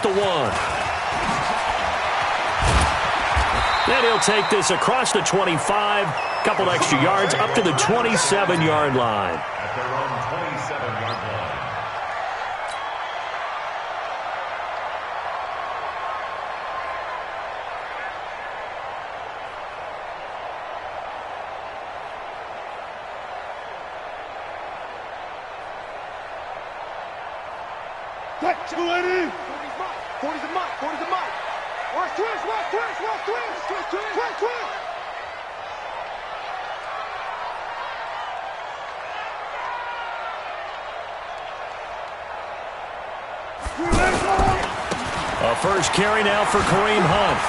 the 1. Then he'll take this across the 25, couple extra yards up to the 27-yard line. At their own 27-yard line. Go, lady! 40's a mark, 40's a mark. Watch twist, watch twist, watch twist, twist, twist, twist, twist. A first carry now for Kareem Hunt.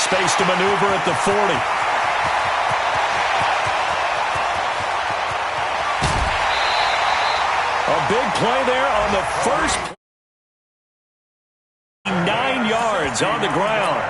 Space to maneuver at the 40. A big play there on the first. 9 yards on the ground.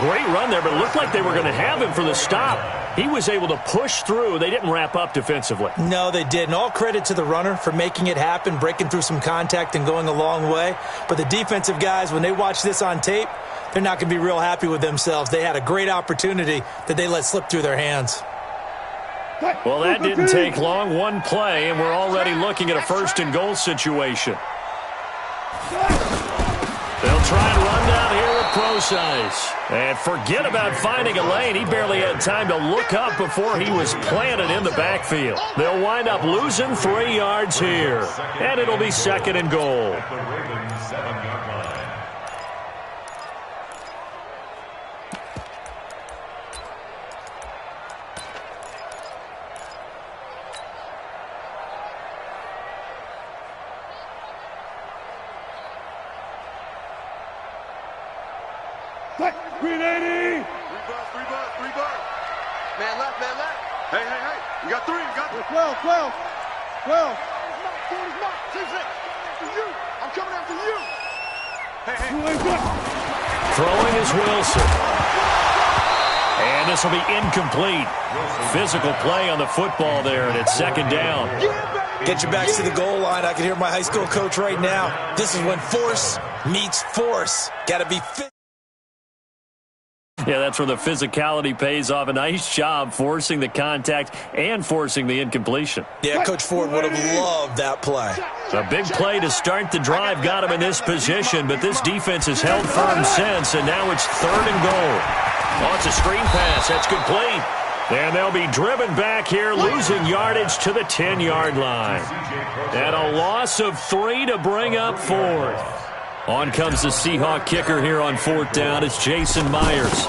Great run there, but it looked like they were going to have him for the stop. He was able to push through. They didn't wrap up defensively. No, they didn't. All credit to the runner for making it happen, breaking through some contact and going a long way. But the defensive guys, when they watch this on tape, they're not going to be real happy with themselves. They had a great opportunity that they let slip through their hands. Well, that didn't take long. One play, and we're already looking at a first-and-goal situation. They'll try and run down here with Procise. And forget about finding a lane. He barely had time to look up before he was planted in the backfield. They'll wind up losing 3 yards here. And it'll be second and goal. At the Ravens 7-yard line. Green 80! 3 bus. Man left. Hey. You got 3, you got 3. 12. 40's mark, 6. You. I'm coming after you. Hey. Throwing is Wilson. And this will be incomplete. Physical play on the football there, and it's second down. Get your backs to the goal line. I can hear my high school coach right now. This is when force meets force. Got to be fit. Yeah, that's where the physicality pays off. A nice job forcing the contact and forcing the incompletion. Yeah, Coach Ford would have loved that play. A big play to start the drive got him in this position, but this defense has held firm since, and now it's third and goal. Oh, it's a screen pass. That's complete. And they'll be driven back here, losing yardage to the 10-yard line. And a loss of 3 to bring up fourth. On comes the Seahawk kicker here on fourth down. It's Jason Myers.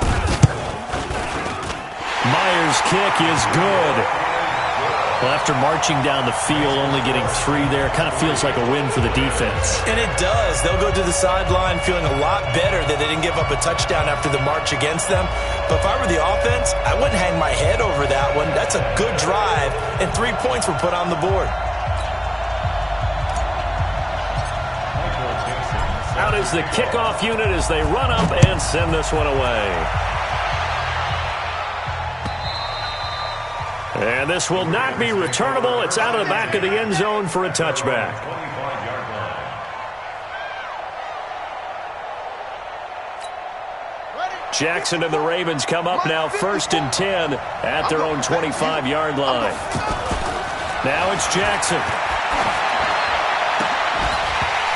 Myers' kick is good. Well, after marching down the field, only getting 3 there, kind of feels like a win for the defense. And it does. They'll go to the sideline feeling a lot better that they didn't give up a touchdown after the march against them. But if I were the offense, I wouldn't hang my head over that one. That's a good drive, and 3 points were put on the board. Out is the kickoff unit as they run up and send this one away. And this will not be returnable. It's out of the back of the end zone for a touchback. Jackson and the Ravens come up now first and 10 at their own 25-yard line. Now it's Jackson.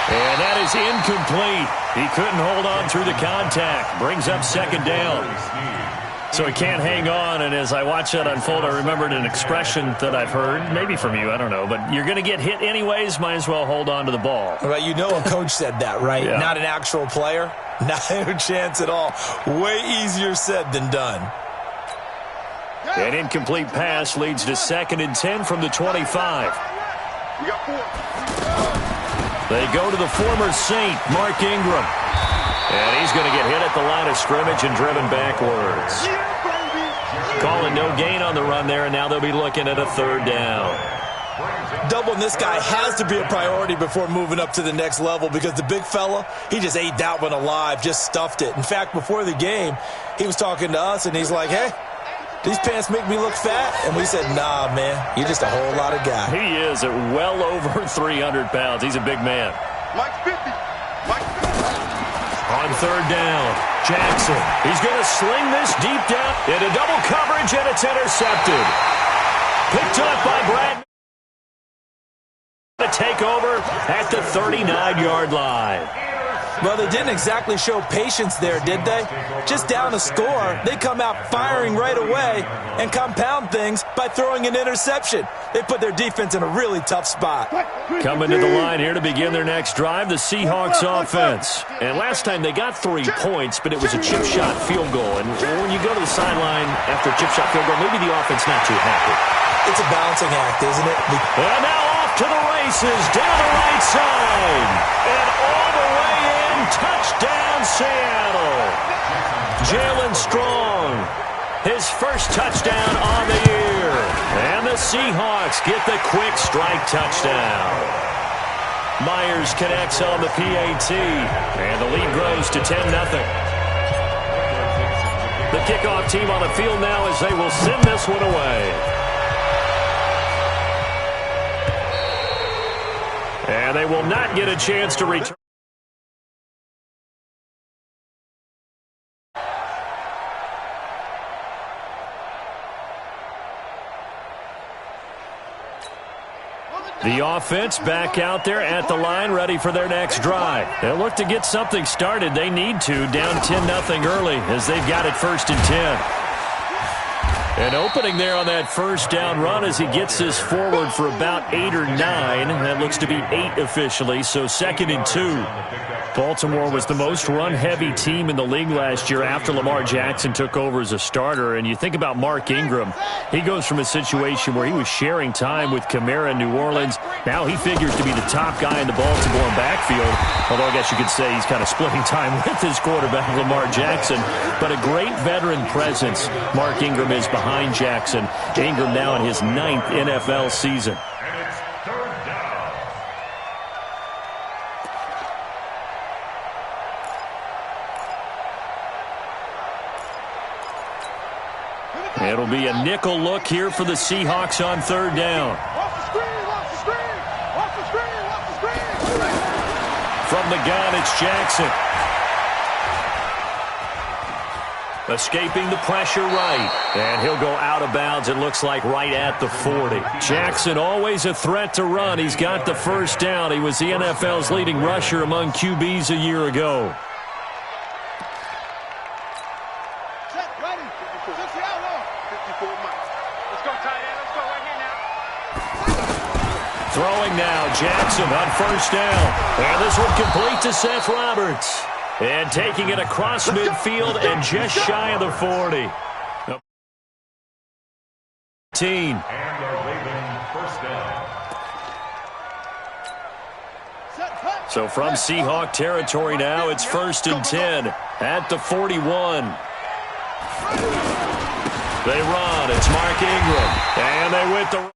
And that is incomplete. He couldn't hold on through the contact. Brings up second down. So he can't hang on, and as I watch that unfold, I remembered an expression that I've heard, maybe from you, I don't know, but you're going to get hit anyways, might as well hold on to the ball. Well, you know a coach said that, right? Yeah. Not an actual player. Not a chance at all. Way easier said than done. An incomplete pass leads to second and 10 from the 25. You got 4. They go to the former Saint, Mark Ingram. And he's going to get hit at the line of scrimmage and driven backwards. Calling no gain on the run there, and now they'll be looking at a third down. Doubling this guy has to be a priority before moving up to the next level because the big fella, he just ate that one alive, just stuffed it. In fact, before the game, he was talking to us, and he's like, hey, these pants make me look fat. And we said, nah, man, you're just a whole lot of guy. He is at well over 300 pounds. He's a big man. Mike's 50. On third down, Jackson. He's going to sling this deep down into double coverage, and it's intercepted. Picked up by Brad. To take over at the 39-yard line. Well, they didn't exactly show patience there, did they? Just down a score, they come out firing right away and compound things by throwing an interception. They put their defense in a really tough spot. Coming to the line here to begin their next drive, the Seahawks offense. And last time they got 3 points, but it was a chip shot field goal. And when you go to the sideline after a chip shot field goal, maybe the offense not too happy. It's a balancing act, isn't it? And now off to the races, down the right side. And all the way in, touchdown Seattle. Jalen Strong, his first touchdown on the year. And the Seahawks get the quick strike touchdown. Myers connects on the PAT. And the lead grows to 10-0. The kickoff team on the field now as they will send this one away. And they will not get a chance to return. The offense back out there at the line, ready for their next drive. They'll look to get something started. They need to, down 10-0 early as they've got it 1st and 10. And opening there on that first down run as he gets this forward for about 8 or 9. That looks to be 8 officially, so 2nd and 2. Baltimore was the most run-heavy team in the league last year after Lamar Jackson took over as a starter. And you think about Mark Ingram. He goes from a situation where he was sharing time with Kamara in New Orleans. Now he figures to be the top guy in the Baltimore backfield. Although I guess you could say he's kind of splitting time with his quarterback, Lamar Jackson. But a great veteran presence Mark Ingram is behind Jackson. Ingram now in his 9th NFL season. It'll be a nickel look here for the Seahawks on 3rd down. From the gun, it's Jackson. Escaping the pressure right. And he'll go out of bounds, it looks like, right at the 40. Jackson always a threat to run. He's got the first down. He was the NFL's leading rusher among QBs a year ago. Throwing now, Jackson on first down. And this one complete to Seth Roberts. And taking it across midfield and just shy of the 40. And first down. So from Seahawk territory now, it's 1st and 10 at the 41. They run. It's Mark Ingram. And they went the...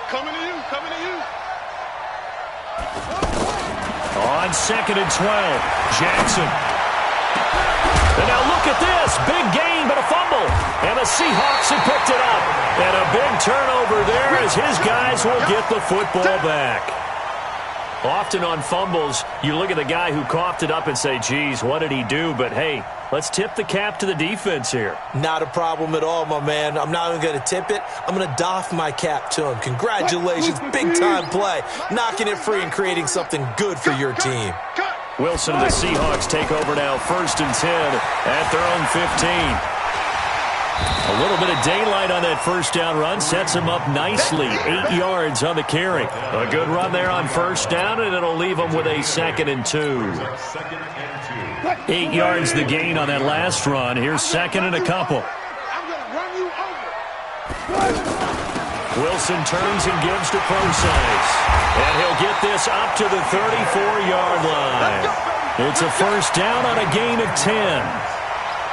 Coming to you, coming to you. On 2nd and 12, Jackson. And now look at this. Big gain, but a fumble. And the Seahawks have picked it up. And a big turnover there as his guys will get the football back. Often on fumbles, you look at the guy who coughed it up and say, geez, what did he do? But, hey, let's tip the cap to the defense here. Not a problem at all, my man. I'm not even going to tip it. I'm going to doff my cap to him. Congratulations, big-time play. Knocking it free and creating something good for your team. Wilson and the Seahawks take over now, 1st and 10 at their own 15. A little bit of daylight on that first down run sets him up nicely. 8 yards on the carry. A good run there on first down, and it'll leave him with a 2nd and 2. 8 yards the gain on that last run. Here's 2nd and a couple. Wilson turns and gives to Procise. And he'll get this up to the 34-yard line. It's a first down on a gain of 10.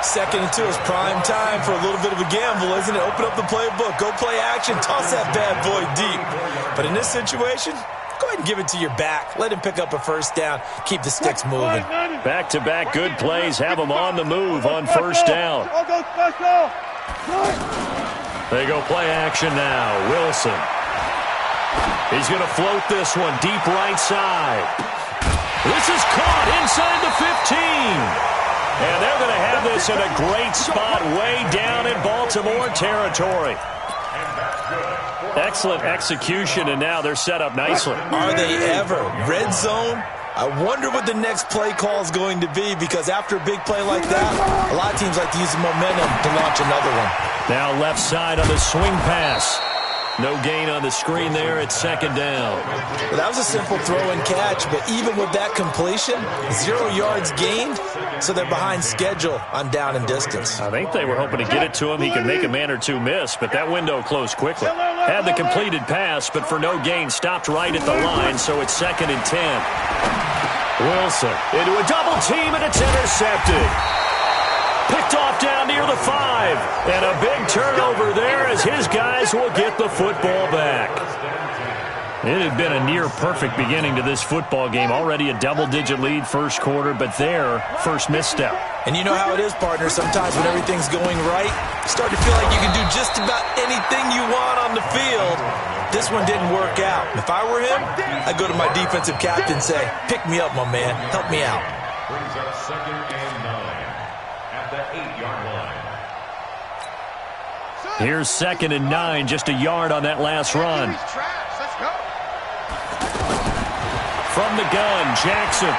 2nd and 2 is prime time for a little bit of a gamble, isn't it? Open up the playbook, go play action, toss that bad boy deep. But in this situation, go ahead and give it to your back. Let him pick up a first down. Keep the sticks moving. Back-to-back good plays have them on the move on first down. They go play action now. Wilson. He's going to float this one deep right side. This is caught inside the 15. And they're going to have this in a great spot way down in Baltimore territory. Excellent execution, and now they're set up nicely. Are they ever? Red zone? I wonder what the next play call is going to be, because after a big play like that, a lot of teams like to use the momentum to launch another one. Now left side on the swing pass. No gain on the screen there at 2nd down. Well, that was a simple throw and catch, but even with that completion, 0 yards gained, so they're behind schedule on down and distance. I think they were hoping to get it to him. He could make a man or two miss, but that window closed quickly. Had the completed pass, but for no gain, stopped right at the line, so it's 2nd and 10. Wilson into a double team, and it's intercepted. Picked off down near the 5. And a big turnover there as his guys will get the football back. It had been a near-perfect beginning to this football game. Already a double-digit lead first quarter, but their first misstep. And you know how it is, partner. Sometimes when everything's going right, you start to feel like you can do just about anything you want on the field. This one didn't work out. If I were him, I'd go to my defensive captain and say, pick me up, my man. Help me out. Brings up 2nd and 9 at the 8-yard line. Here's 2nd and 9, just a yard on that last run. From the gun, Jackson.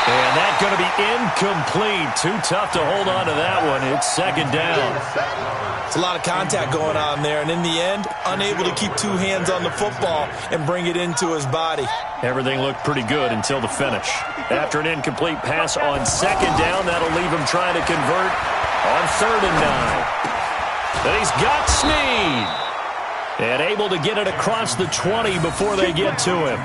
And that's going to be incomplete. Too tough to hold on to that one. It's 2nd down. It's a lot of contact going on there, and in the end, unable to keep 2 hands on the football and bring it into his body. Everything looked pretty good until the finish. After an incomplete pass on 2nd down, that'll leave him trying to convert on 3rd and 9. And he's got Snead. And able to get it across the 20 before they get to him. A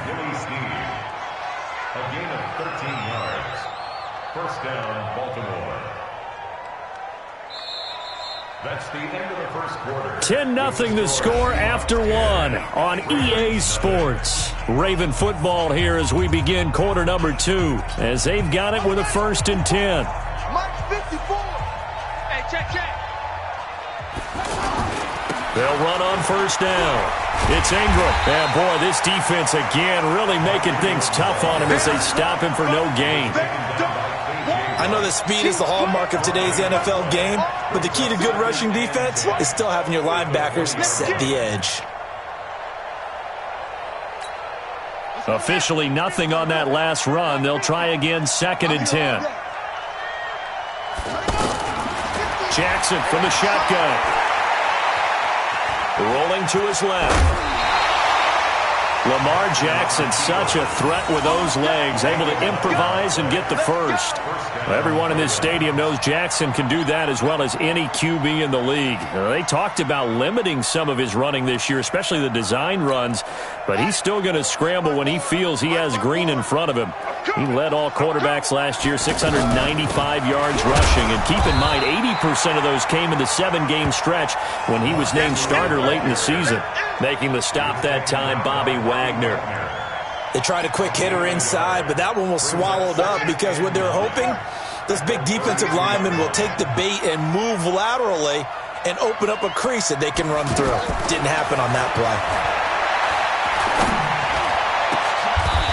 gain of 13 yards. First down, Baltimore. That's the end of the first quarter. 10-0 the score after 1 on EA Sports. Raven football here as we begin quarter number 2, as they've got it with a 1st and 10. Mike 54. Hey, check. They'll run on first down. It's Ingram. And, boy, this defense again really making things tough on him as they stop him for no gain. I know that speed is the hallmark of today's NFL game, but the key to good rushing defense is still having your linebackers set the edge. Officially nothing on that last run. They'll try again 2nd and 10. Jackson from the shotgun. Rolling to his left. Lamar Jackson, such a threat with those legs, able to improvise and get the first. Everyone in this stadium knows Jackson can do that as well as any QB in the league. They talked about limiting some of his running this year, especially the design runs, but he's still going to scramble when he feels he has green in front of him. He led all quarterbacks last year, 695 yards rushing, and keep in mind 80% of those came in the 7-game stretch when he was named starter late in the season. Making the stop that time, Bobby Wagner. They tried a quick hitter inside, but that one was swallowed up because what they're hoping, this big defensive lineman will take the bait and move laterally and open up a crease that they can run through. Didn't happen on that play.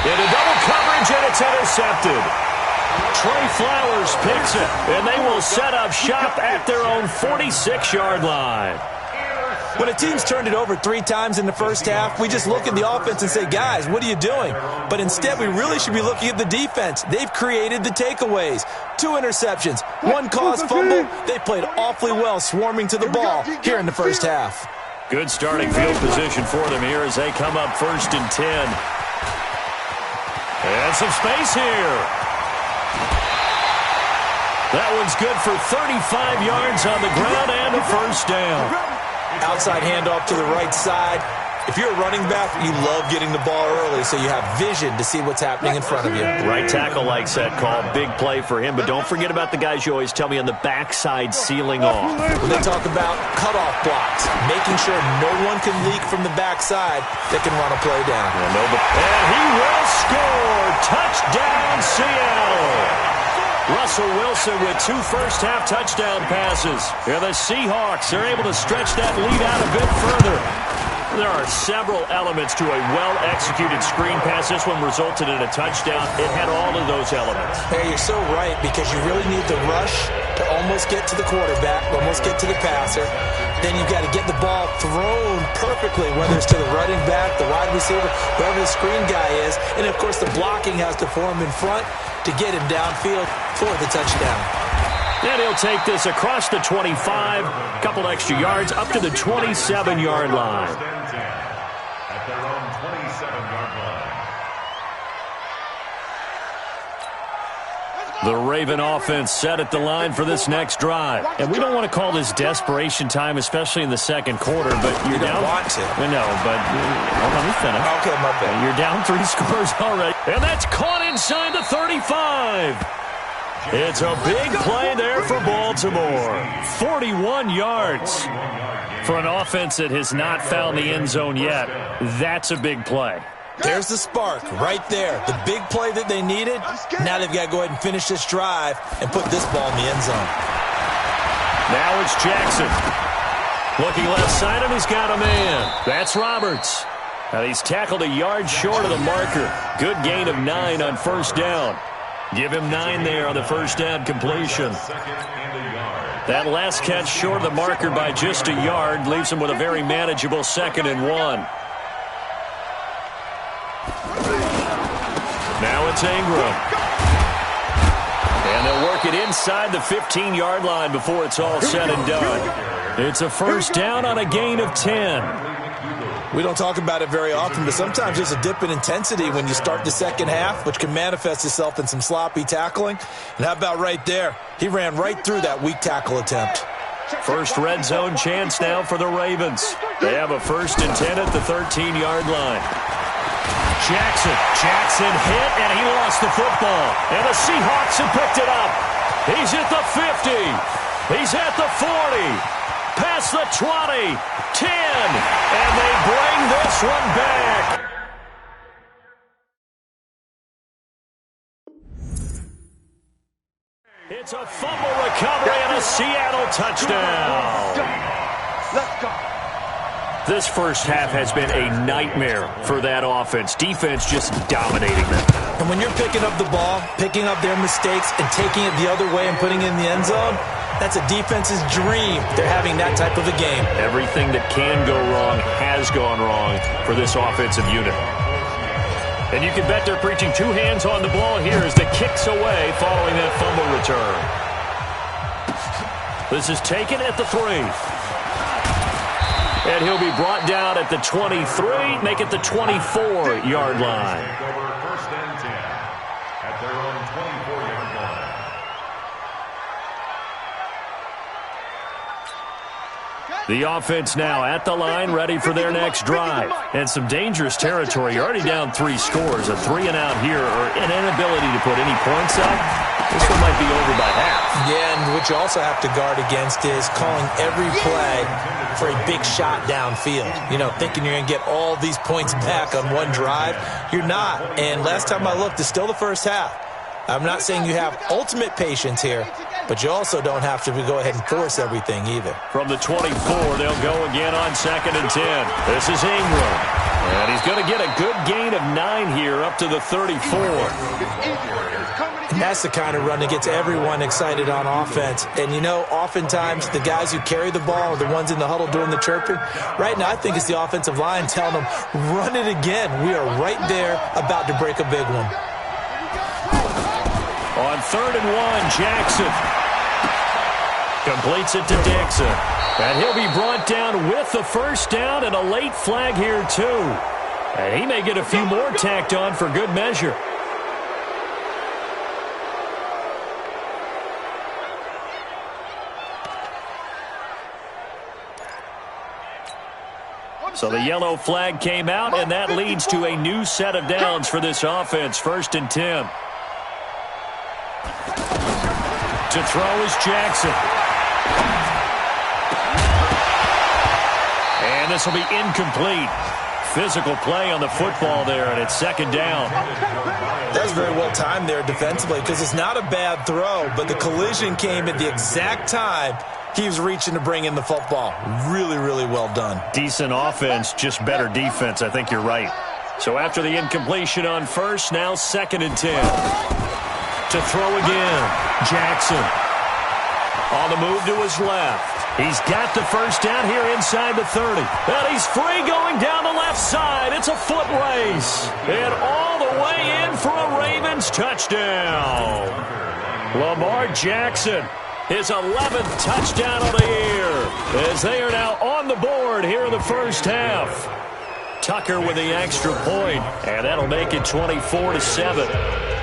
Into double coverage, and it's intercepted. Trey Flowers picks it, and they will set up shop at their own 46-yard line. When a team's turned it over 3 times in the first half, we just look at the offense and say, guys, what are you doing? But instead, we really should be looking at the defense. They've created the takeaways. 2 interceptions, 1 caused fumble. They played awfully well swarming to the ball here in the first half. Good starting field position for them here as they come up 1st and 10. And some space here. That one's good for 35 yards on the ground and a first down. Outside handoff to the right side. If you're a running back, you love getting the ball early so you have vision to see what's happening in front of you. Right tackle likes that call. Big play for him, but don't forget about the guys you always tell me on the backside sealing off. When they talk about cutoff blocks, making sure no one can leak from the backside that can run a play down. And he will score. Touchdown, Seattle. Russell Wilson with 2 first-half touchdown passes. And the Seahawks are able to stretch that lead out a bit further. There are several elements to a well-executed screen pass. This one resulted in a touchdown. It had all of those elements. Hey, you're so right, because you really need the rush to almost get to the quarterback, almost get to the passer. Then you've got to get the ball thrown perfectly, whether it's to the running back, the wide receiver, whoever the screen guy is. And, of course, the blocking has to form in front to get him downfield for the touchdown. And he'll take this across the 25, a couple extra yards, up to the 27-yard line. At their own 27-yard line. The Raven offense set at the line for this next drive. And we don't want to call this desperation time, especially in the second quarter, but you're down. You don't want to. No, but let me finish. Okay, my bad. You're down 3 scores already. And that's caught inside the 35. It's a big play there for Baltimore. 41 yards. For an offense that has not found the end zone yet, that's a big play. There's the spark right there. The big play that they needed. Now they've got to go ahead and finish this drive and put this ball in the end zone. Now it's Jackson. Looking left side, and he's got a man. That's Roberts. And he's tackled a yard short of the marker. Good gain of 9 on first down. Give him 9 there on the first down completion. That last catch short of the marker by just a yard leaves him with a very manageable 2nd and 1. Now it's Ingram. And they'll work it inside the 15-yard line before it's all said and done. It's a first down on a gain of 10. We don't talk about it very often, but sometimes there's a dip in intensity when you start the second half, which can manifest itself in some sloppy tackling. And how about right there? He ran right through that weak tackle attempt. First red zone chance now for the Ravens. They have a 1st and 10 at the 13-yard line. Jackson hit, and he lost the football. And the Seahawks have picked it up. He's at the 50. He's at the 40. Past the 20, 10, and they bring this one back. It's a fumble recovery and a Seattle touchdown. Let's go. This first half has been a nightmare for that offense. Defense just dominating them. And when you're picking up the ball, picking up their mistakes, and taking it the other way and putting it in the end zone, that's a defense's dream. They're having that type of a game. Everything that can go wrong has gone wrong for this offensive unit. And you can bet they're preaching 2 hands on the ball here as the kick's away following that fumble return. This is taken at the 3. And he'll be brought down at the 23, make it the 24-yard line. First and 10 at their own 24-yard line. The offense now at the line, ready for their next drive. And some dangerous territory. You're already down 3 scores. A 3-and-out here, or an inability to put any points up. This one might be over by half. Yeah, and what you also have to guard against is calling every play for a big shot downfield. You know, thinking you're going to get all these points back on one drive. You're not. And last time I looked, it's still the first half. I'm not saying you have ultimate patience here, but you also don't have to go ahead and force everything either. From the 24, they'll go again on 2nd and 10. This is Ingram. And he's going to get a good gain of 9 here up to the 34. And that's the kind of run that gets everyone excited on offense. And, you know, oftentimes the guys who carry the ball are the ones in the huddle doing the chirping. Right now, I think it's the offensive line telling them, run it again. We are right there about to break a big one. On 3rd and 1, Jackson completes it to Dixon. And he'll be brought down with the first down and a late flag here, too. And he may get a few more tacked on for good measure. So the yellow flag came out, and that leads to a new set of downs for this offense. 1st and 10. To throw is Jackson. And this will be incomplete. Physical play on the football there, and it's 2nd down. That's very well timed there defensively because it's not a bad throw, but the collision came at the exact time he was reaching to bring in the football. Really, really well done. Decent offense, just better defense. I think you're right. So after the incompletion on 1st, now 2nd and 10. To throw again, Jackson. On the move to his left. He's got the 1st down here inside the 30. And he's free going down the left side. It's a foot race. And all the way in for a Ravens touchdown. Lamar Jackson, his 11th touchdown of the year, as they are now on the board here in the 1st half. Tucker with the extra point, and that'll make it 24-7.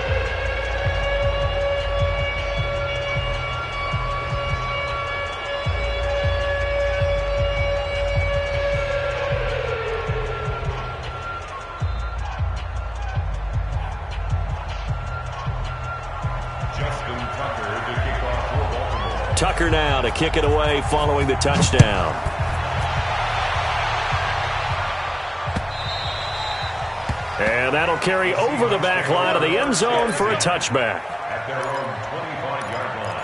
Tucker now to kick it away following the touchdown. And that'll carry over the back line of the end zone for a touchback. At their own 25-yard line.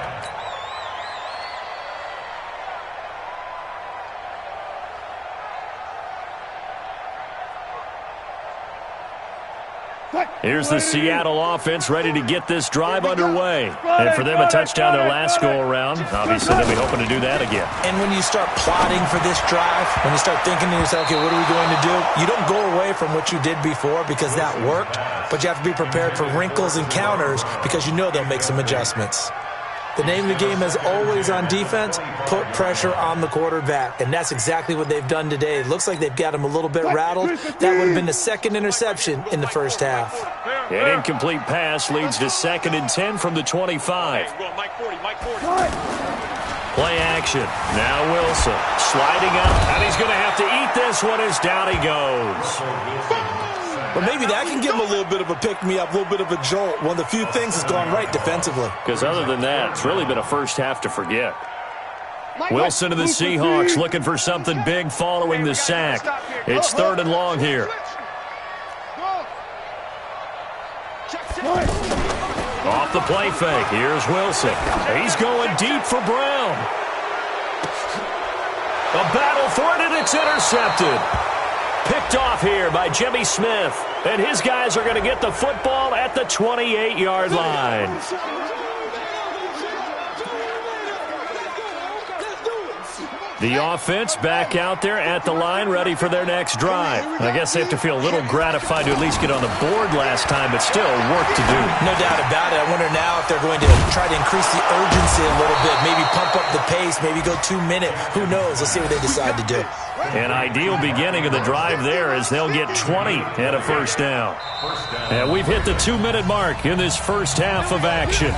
Here's the Seattle offense ready to get this drive underway. And for them, a touchdown their last go-around. Obviously, they'll be hoping to do that again. And when you start plotting for this drive, when you start thinking to yourself, okay, what are we going to do? You don't go away from what you did before because that worked, but you have to be prepared for wrinkles and counters because you know they'll make some adjustments. The name of the game is always on defense, put pressure on the quarterback. And that's exactly what they've done today. It looks like they've got him a little bit rattled. That would have been the 2nd interception in the 1st half. An incomplete pass leads to 2nd and 10 from the 25. Play action. Now Wilson sliding up, and he's going to have to eat this one as down he goes. But maybe that can give him a little bit of a pick-me-up, a little bit of a jolt. One of the few things that's gone right defensively. Because other than that, it's really been a 1st half to forget. Wilson of the Seahawks looking for something big following the sack. It's 3rd and long here. Off the play fake. Here's Wilson. He's going deep for Brown. A battle for it, and it's intercepted. Picked off here by Jimmy Smith. And his guys are going to get the football at the 28-yard line. The offense back out there at the line, ready for their next drive. I guess they have to feel a little gratified to at least get on the board last time, but still work to do. No doubt about it. I wonder now if they're going to try to increase the urgency a little bit, maybe pump up the pace, maybe go 2-minute. Who knows? Let's see what they decide to do. An ideal beginning of the drive there as they'll get 20 at a 1st down. And we've hit the 2-minute mark in this 1st half of action.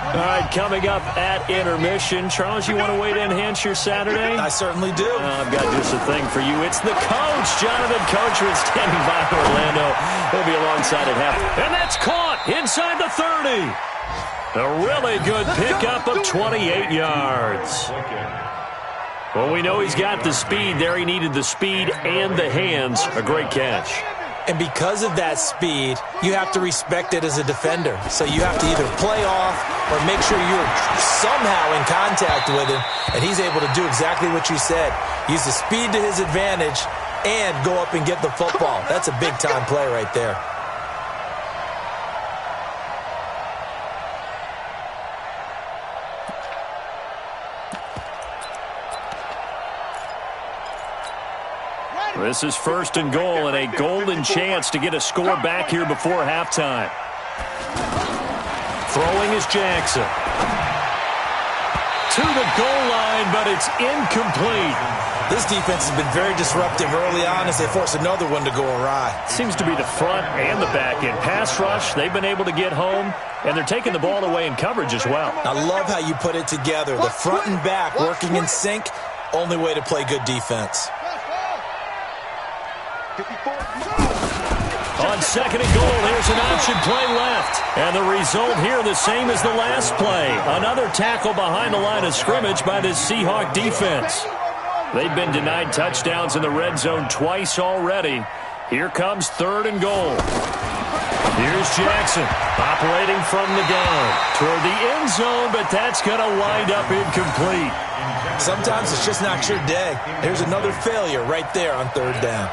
All right, coming up at intermission. Charles, you want to wait to enhance your Saturday? I certainly do. I've got just a thing for you. It's the coach, Jonathan Coachman, standing by Orlando. He'll be alongside at half. And that's caught inside the 30. A really good pickup of 28 yards. Well, we know he's got the speed there. He needed the speed and the hands. A great catch. And because of that speed, you have to respect it as a defender. So you have to either play off or make sure you're somehow in contact with him. And he's able to do exactly what you said. Use the speed to his advantage and go up and get the football. That's a big-time play right there. This is 1st and goal and a golden chance to get a score back here before halftime. Throwing is Jackson. To the goal line, but it's incomplete. This defense has been very disruptive early on as they force another one to go awry. Seems to be the front and the back end. Pass rush, they've been able to get home, and they're taking the ball away in coverage as well. I love how you put it together. The front and back working in sync, only way to play good defense. On second and goal, here's an option play left. And the result here the same as the last play. Another tackle behind the line of scrimmage by this Seahawk defense. They've been denied touchdowns in the red zone twice already. Here comes third and goal. Here's Jackson operating from the gun toward the end zone, but that's going to wind up incomplete. Sometimes it's just not your day. Here's another failure right there on third down.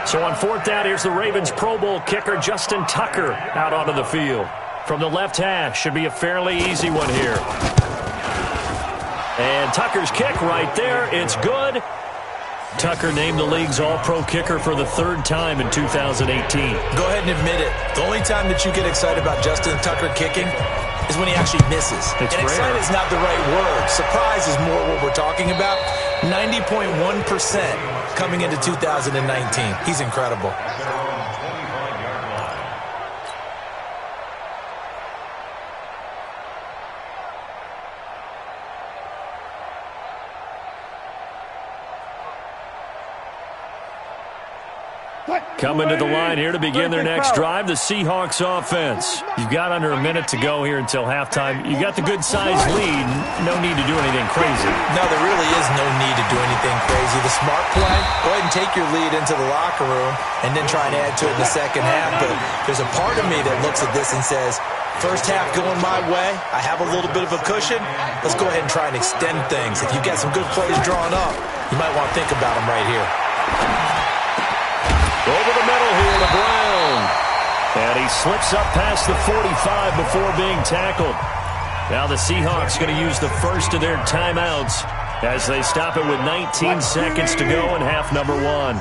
So on fourth down, here's the Ravens Pro Bowl kicker Justin Tucker out onto the field. From the left hash, should be a fairly easy one here. And Tucker's kick right there, it's good. Tucker named the league's all-pro kicker for the third time in 2018. Go ahead and admit it. The only time that you get excited about Justin Tucker kicking is when he actually misses. And excited is not the right word. Surprise is more what we're talking about. 90.1% coming into 2019. He's incredible. Coming to the line here to begin their next drive, the Seahawks offense. You've got under a minute to go here until halftime. You got the good-sized lead. No need to do anything crazy. No, there really is no need to do anything crazy. The smart play, go ahead and take your lead into the locker room and then try and add to it in the second half. But there's a part of me that looks at this and says, first half going my way, I have a little bit of a cushion. Let's go ahead and try and extend things. If you've got some good plays drawn up, you might want to think about them right here. Over the middle here to Brown. And he slips up past the 45 before being tackled. Now the Seahawks going to use the first of their timeouts as they stop it with 19 seconds to go in half number one.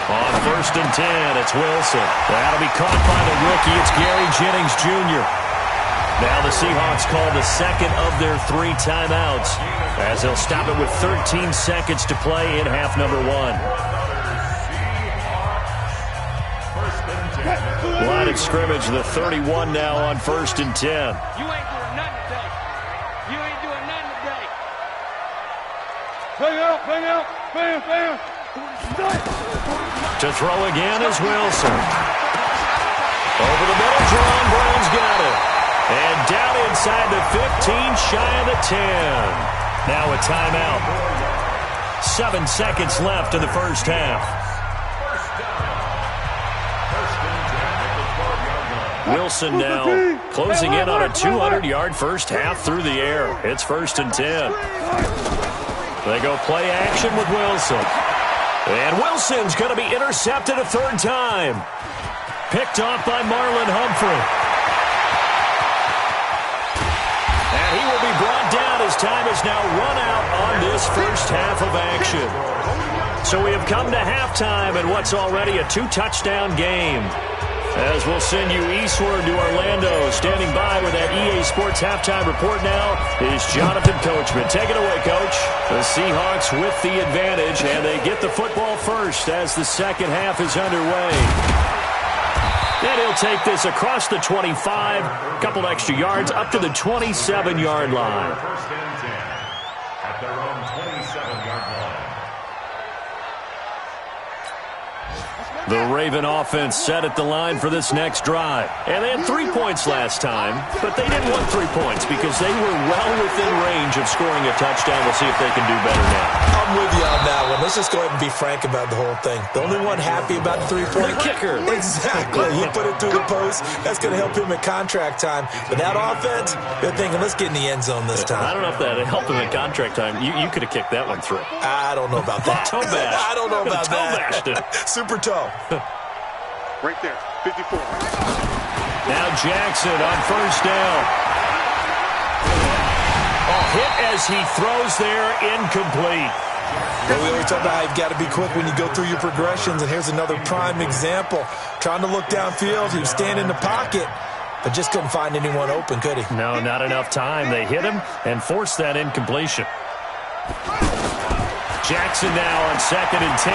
On first and 10, it's Wilson. That'll be caught by the rookie. It's Gary Jennings Jr. Now the Seahawks call the second of their three timeouts as they'll stop it with 13 seconds to play in half number one. Line of scrimmage, the 31 now on first and 10. You ain't doing nothing today. You ain't doing nothing today. Bang out, bang out, bam, bam. To throw again is Wilson. Over the middle, Jerron Brown's got it. And down inside the 15, shy of the 10. Now a timeout. 7 seconds left in the first half. Wilson now closing in on a 200-yard first half through the air. It's first and 10. They go play action with Wilson. And Wilson's going to be intercepted a third time. Picked off by Marlon Humphrey. And he will be brought down as time is now run out on this first half of action. So we have come to halftime in what's already a 2-touchdown game. As we'll send you eastward to Orlando. Standing by with that EA Sports halftime report now is Jonathan Coachman. Take it away, Coach. The Seahawks with the advantage, and they get the football first as the second half is underway. And he'll take this across the 25, a couple extra yards, up to the 27-yard line. First and 10 at their own 27-yard line. The Raven offense set at the line for this next drive. And they had 3 points last time, but they didn't want 3 points because they were well within range of scoring a touchdown. We'll see if they can do better now. I'm with you on that one. Let's just go ahead and be frank about the whole thing. The only one happy about the 3-point kicker. Exactly. He put it through the post. That's going to help him at contract time. But that offense, they're thinking, let's get in the end zone this time. I don't know if that helped him at contract time. You could have kicked that one through. I don't know about that. Toe bash. I don't know about toe bashed it. Super toe. Right there, 54. Now Jackson on first down. Hit as he throws there, incomplete. Well, we always talk about how you've got to be quick when you go through your progressions, and here's another prime example. Trying to look downfield, he was standing in the pocket, but just couldn't find anyone open, could he? No, not enough time. They hit him and forced that incompletion. Jackson now on 2nd and 10.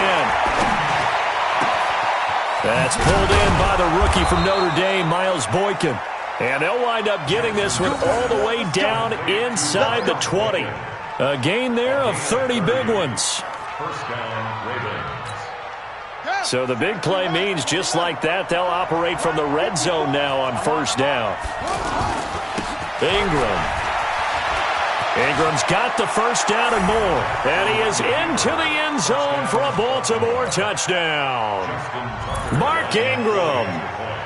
That's pulled in by the rookie from Notre Dame, Miles Boykin. And they'll wind up getting this one all the way down inside the 20. A gain there of 30 big ones. First down, Ravens. So the big play means just like that, they'll operate from the red zone now on first down. Ingram's got the first down and more. And he is into the end zone for a Baltimore touchdown. Mark Ingram,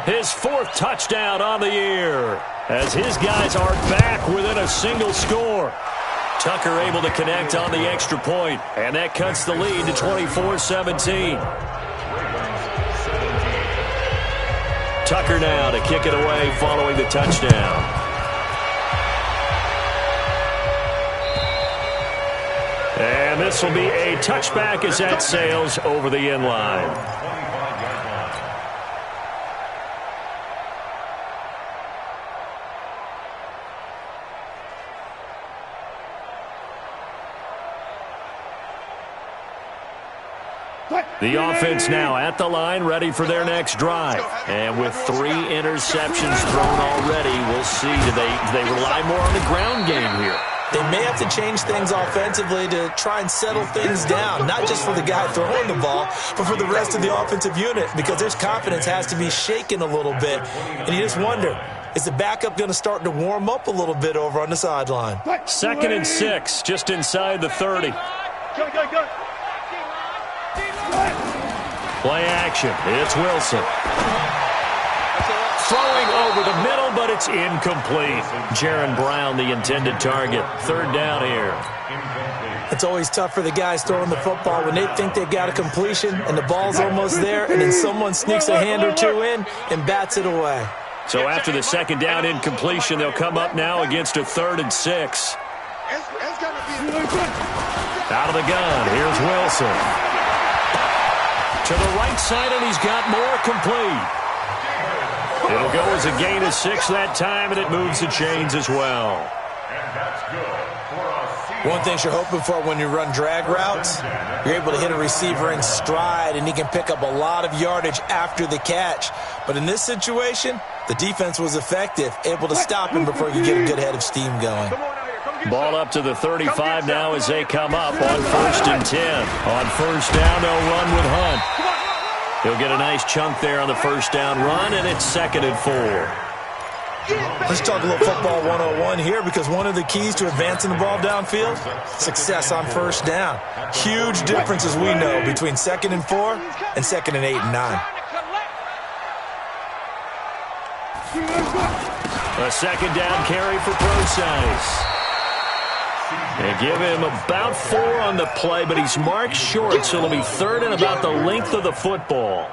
his 4th touchdown on the year, as his guys are back within a single score. Tucker able to connect on the extra point, and that cuts the lead to 24-17. Tucker now to kick it away following the touchdown. And this will be a touchback as that sails over the end line. The offense now at the line, ready for their next drive. And with 3 interceptions thrown already, we'll see. Do they rely more on the ground game here? They may have to change things offensively to try and settle things down, not just for the guy throwing the ball, but for the rest of the offensive unit, because their confidence has to be shaken a little bit. And you just wonder, is the backup going to start to warm up a little bit over on the sideline? 2nd and 6, just inside the 30. Play action. It's Wilson. Throwing over the middle, but it's incomplete. Jaron Brown, the intended target. 3rd down here. It's always tough for the guys throwing the football when they think they've got a completion and the ball's almost there, and then someone sneaks a hand or two in and bats it away. So after the 2nd down incompletion, they'll come up now against a 3rd and 6. Out of the gun, here's Wilson. To the right side, and he's got more complete. It'll go as a gain of 6 that time, and it moves the chains as well. One thing you're hoping for when you run drag routes, you're able to hit a receiver in stride, and he can pick up a lot of yardage after the catch. But in this situation, the defense was effective, able to stop him before you get a good head of steam going. Ball up to the 35 now as they come up on 1st and 10. On first down, they'll run with Hunt. He'll get a nice chunk there on the first down run, and it's 2nd and 4. Let's talk a little football 101 here, because one of the keys to advancing the ball downfield, success on first down. Huge difference, as we know, between 2nd and 4 and 2nd and 8 and 9. A 2nd down carry for Procise. They give him about 4 on the play, but he's marked short, so it'll be 3rd and about the length of the football.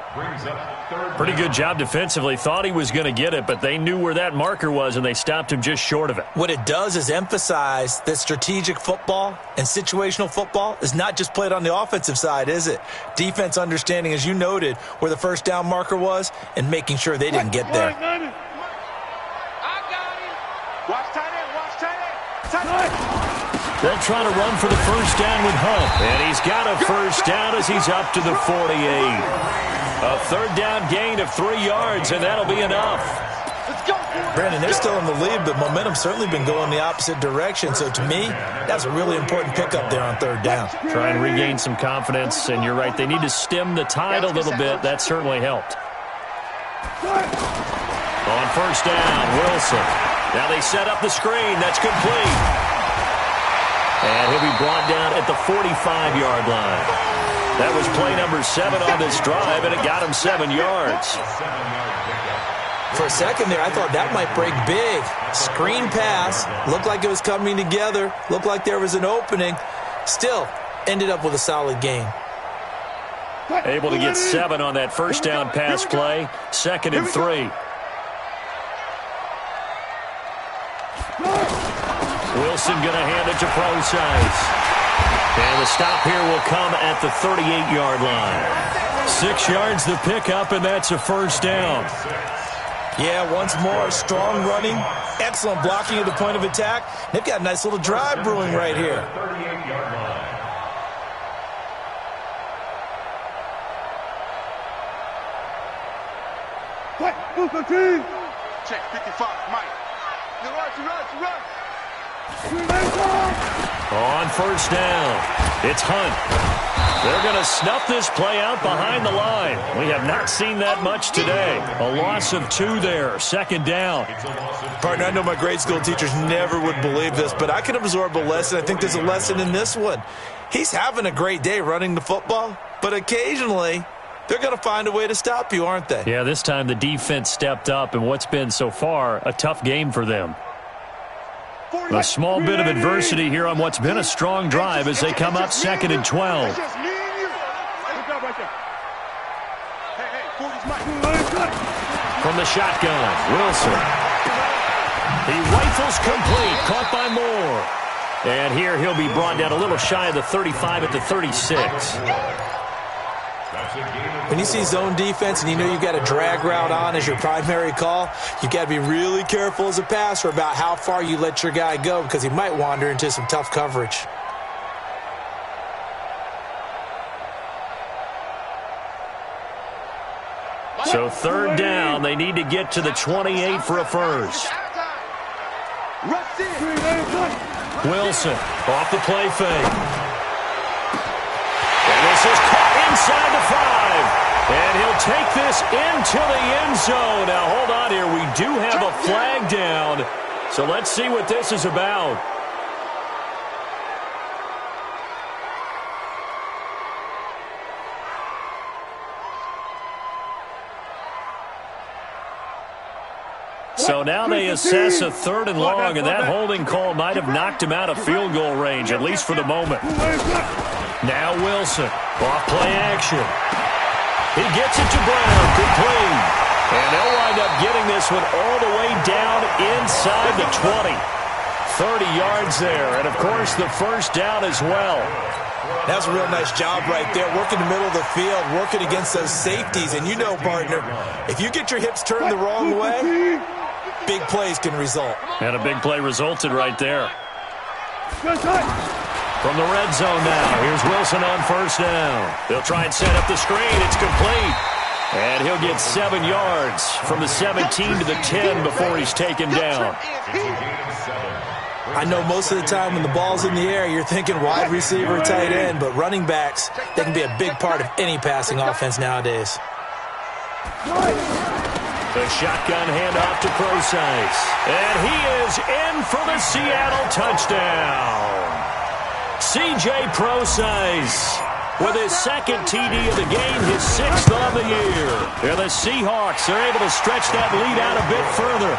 Pretty good job defensively. Thought he was going to get it, but they knew where that marker was, and they stopped him just short of it. What it does is emphasize that strategic football and situational football is not just played on the offensive side, is it? Defense understanding, as you noted, where the first down marker was and making sure they didn't get there. They'll try to run for the first down with Hunt. And he's got a first down as he's up to the 48. A 3rd down gain of 3 yards, and that'll be enough. Brandon, they're still in the lead, but momentum's certainly been going the opposite direction. So to me, that's a really important pickup there on 3rd down. Try and regain some confidence, and you're right. They need to stem the tide a little bit. That certainly helped. On first down, Wilson. Now they set up the screen. That's complete. And he'll be brought down at the 45-yard line. That was play number 7 on this drive, and it got him 7 yards. For a second there, I thought that might break big. Screen pass. Looked like it was coming together. Looked like there was an opening. Still, ended up with a solid gain. Able to get 7 on that first down pass play. 2nd and 3. Wilson going to hand it to Procise. And the stop here will come at the 38-yard line. 6 yards the pickup, and that's a first down. Yeah, once more, strong running, excellent blocking at the point of attack. They've got a nice little drive brewing right here. 38-yard line. What? Move the team. Check 55, Mike. You run. On first down, it's Hunt. They're going to snuff this play out behind the line. We have not seen that much today. A loss of 2 there, second down. Partner, I know my grade school teachers never would believe this, but I can absorb a lesson. I think there's a lesson in this one. He's having a great day running the football, but occasionally they're going to find a way to stop you, aren't they? Yeah, this time the defense stepped up in what's been so far a tough game for them. A small bit of adversity here on what's been a strong drive as they come up 2nd and 12. From the shotgun, Wilson. He rifles complete, caught by Moore. And here he'll be brought down a little shy of the 35 at the 36. When you see zone defense and you know you've got a drag route on as your primary call, you've got to be really careful as a passer about how far you let your guy go because he might wander into some tough coverage. So 3rd down, they need to get to the 28 for a first. Wilson off the play fake. And this is caught inside the 5. And he'll take this into the end zone. Now, hold on here. We do have a flag down. So let's see what this is about. So now they assess a 3rd and long, and that holding call might have knocked him out of field goal range, at least for the moment. Now Wilson, off play action. He gets it to Brown, complete. And they'll wind up getting this one all the way down inside the 20. 30 yards there, and of course the first down as well. That's a real nice job right there, working the middle of the field, working against those safeties. And you know, partner, if you get your hips turned the wrong way, big plays can result. And a big play resulted right there. From the red zone now, here's Wilson on first down. They'll try and set up the screen. It's complete. And he'll get 7 yards from the 17 to the 10 before he's taken down. I know most of the time when the ball's in the air, you're thinking wide receiver, tight end, but running backs, they can be a big part of any passing offense nowadays. The shotgun handoff to Procise. And he is in for the Seattle touchdown. C.J. Procise with his 2nd TD of the game, his 6th of the year. And the Seahawks are able to stretch that lead out a bit further.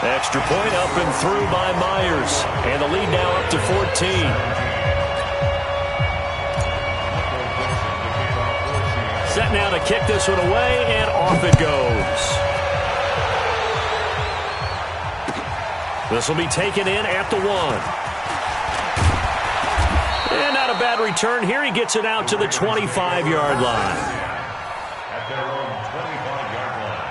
Extra point up and through by Myers. And the lead now up to 14. Set now to kick this one away, and off it goes. This will be taken in at the 1. And not a bad return here. He gets it out to the 25-yard line. At their own 25-yard line.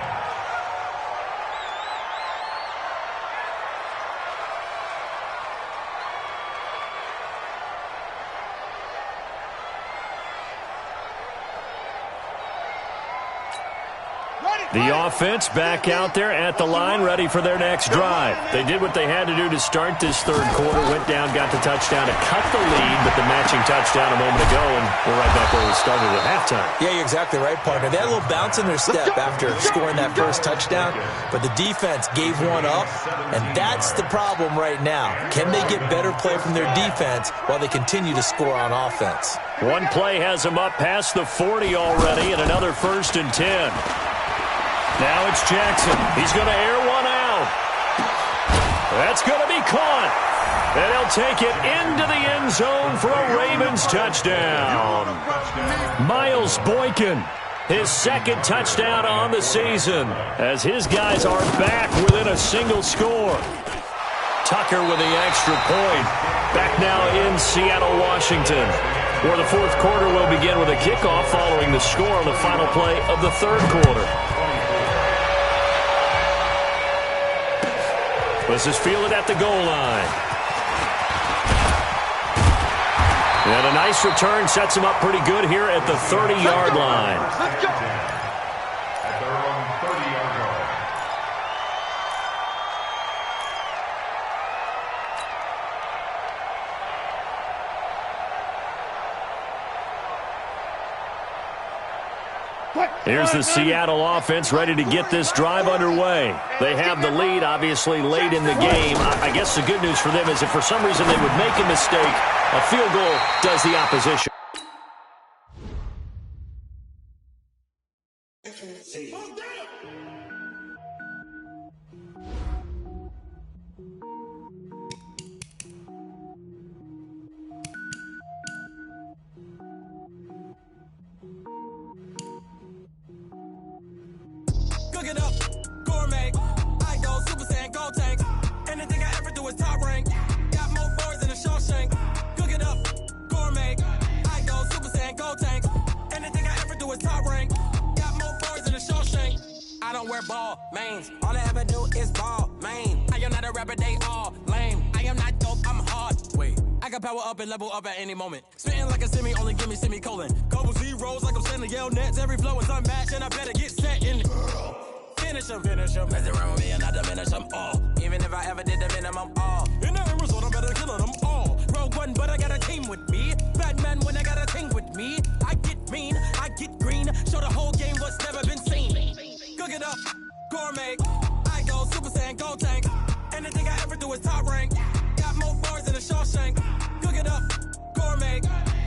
The offense back out there at the line, ready for their next drive. They did what they had to do to start this 3rd quarter, went down, got the touchdown to cut the lead, but the matching touchdown a moment ago, and we're right back where we started at halftime. Yeah, you're exactly right, partner. They had a little bounce in their step after scoring that first touchdown, but the defense gave one up, and that's the problem right now. Can they get better play from their defense while they continue to score on offense? One play has them up past the 40 already, and another 1st and 10. Now it's Jackson. He's going to air one out. That's going to be caught. And he'll take it into the end zone for a Ravens touchdown. Miles Boykin, his 2nd touchdown on the season, as his guys are back within a single score. Tucker with the extra point. Back now in Seattle, Washington, where the 4th quarter will begin with a kickoff following the score on the final play of the 3rd quarter. This is fielded at the goal line. And a nice return sets him up pretty good here at the 30-yard line. Let's go. At their own 30-yard line. Here's the Seattle offense ready to get this drive underway. They have the lead, obviously, late in the game. I guess the good news for them is if for some reason they would make a mistake, a field goal does the opposition. Cook it up, gourmet. I go Super Saiyan, go tank. Anything I ever do is top rank. Got more boards than a Shawshank. Cook it up, gourmet. I go Super Saiyan, go tank. Anything I ever do is top rank. Got more boards than a Shawshank. I don't wear ball mains. All I ever do is ball main. I am not a rapper, they all lame. I am not dope, I'm hard. Wait, I can power up and level up at any moment. Spitting like a semi, only give me semicolon. Couple zeros like I'm sending Yale Nets. Every flow is unmatched and I better get set in. Finish them. Mess around with me and I diminish them all. Even if I ever did the minimum all. In the end result, I'm better killing them all. Rogue One, but I got a team with me. Batman when I got a team with me. I get mean, I get green. Show the whole game what's never been seen. Cook it up, gourmet. I go Super Saiyan, go tank. Anything I ever do is top rank. Got more boards than a Shawshank. Cook it up, gourmet.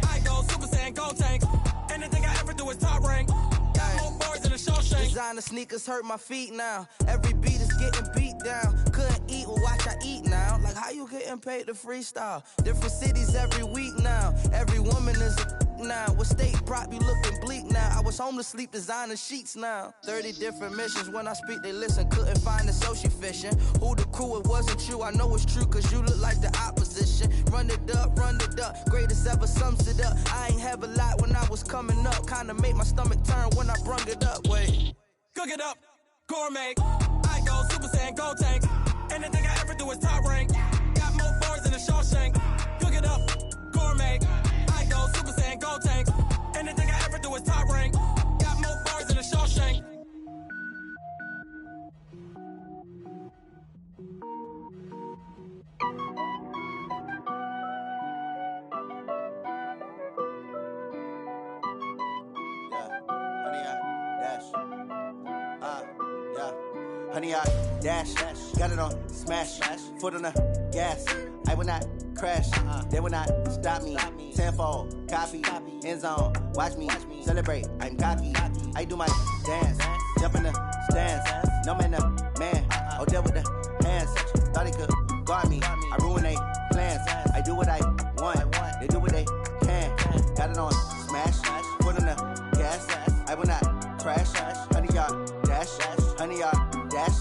I go Super Saiyan, go tank. Anything I ever do is top rank. Got more boards than a Shawshank. Designer sneakers hurt my feet now. Every beat is getting beat down. Couldn't eat, well watch I eat now. Like how you getting paid to freestyle? Different cities every week now. Every woman is a now. What state prop you looking bleak now? I was home to sleep designer sheets now. 30 different missions. When I speak they listen. Couldn't find the social fishing. Who the crew, it wasn't you. I know it's true cause you look like the opposition. Run it up. Greatest ever sums it up. I ain't have a lot when I was coming up. Kinda made my stomach turn when I brung it up. Wait. Cook it up, gourmet. I go Super Saiyan, go tank. Anything I ever do is top rank. Got more boards than a Shawshank. Cook it up, gourmet. I go Super Saiyan, go tank. Anything I ever do is top rank. Got more boards than a Shawshank. Honey, I dash, got it on smash, foot on the gas. I will not crash, they will not stop me. Tenfold, copy, end zone, watch me celebrate. I'm cocky, I do my dance, jump in the stands. No man, the man, oh, deal with the hands. Thought he could guard me, I ruin they plans. I do what I want, they do what they can. Got it on smash, foot on the gas. I will not crash, honey, y'all dash, honey, y'all dash,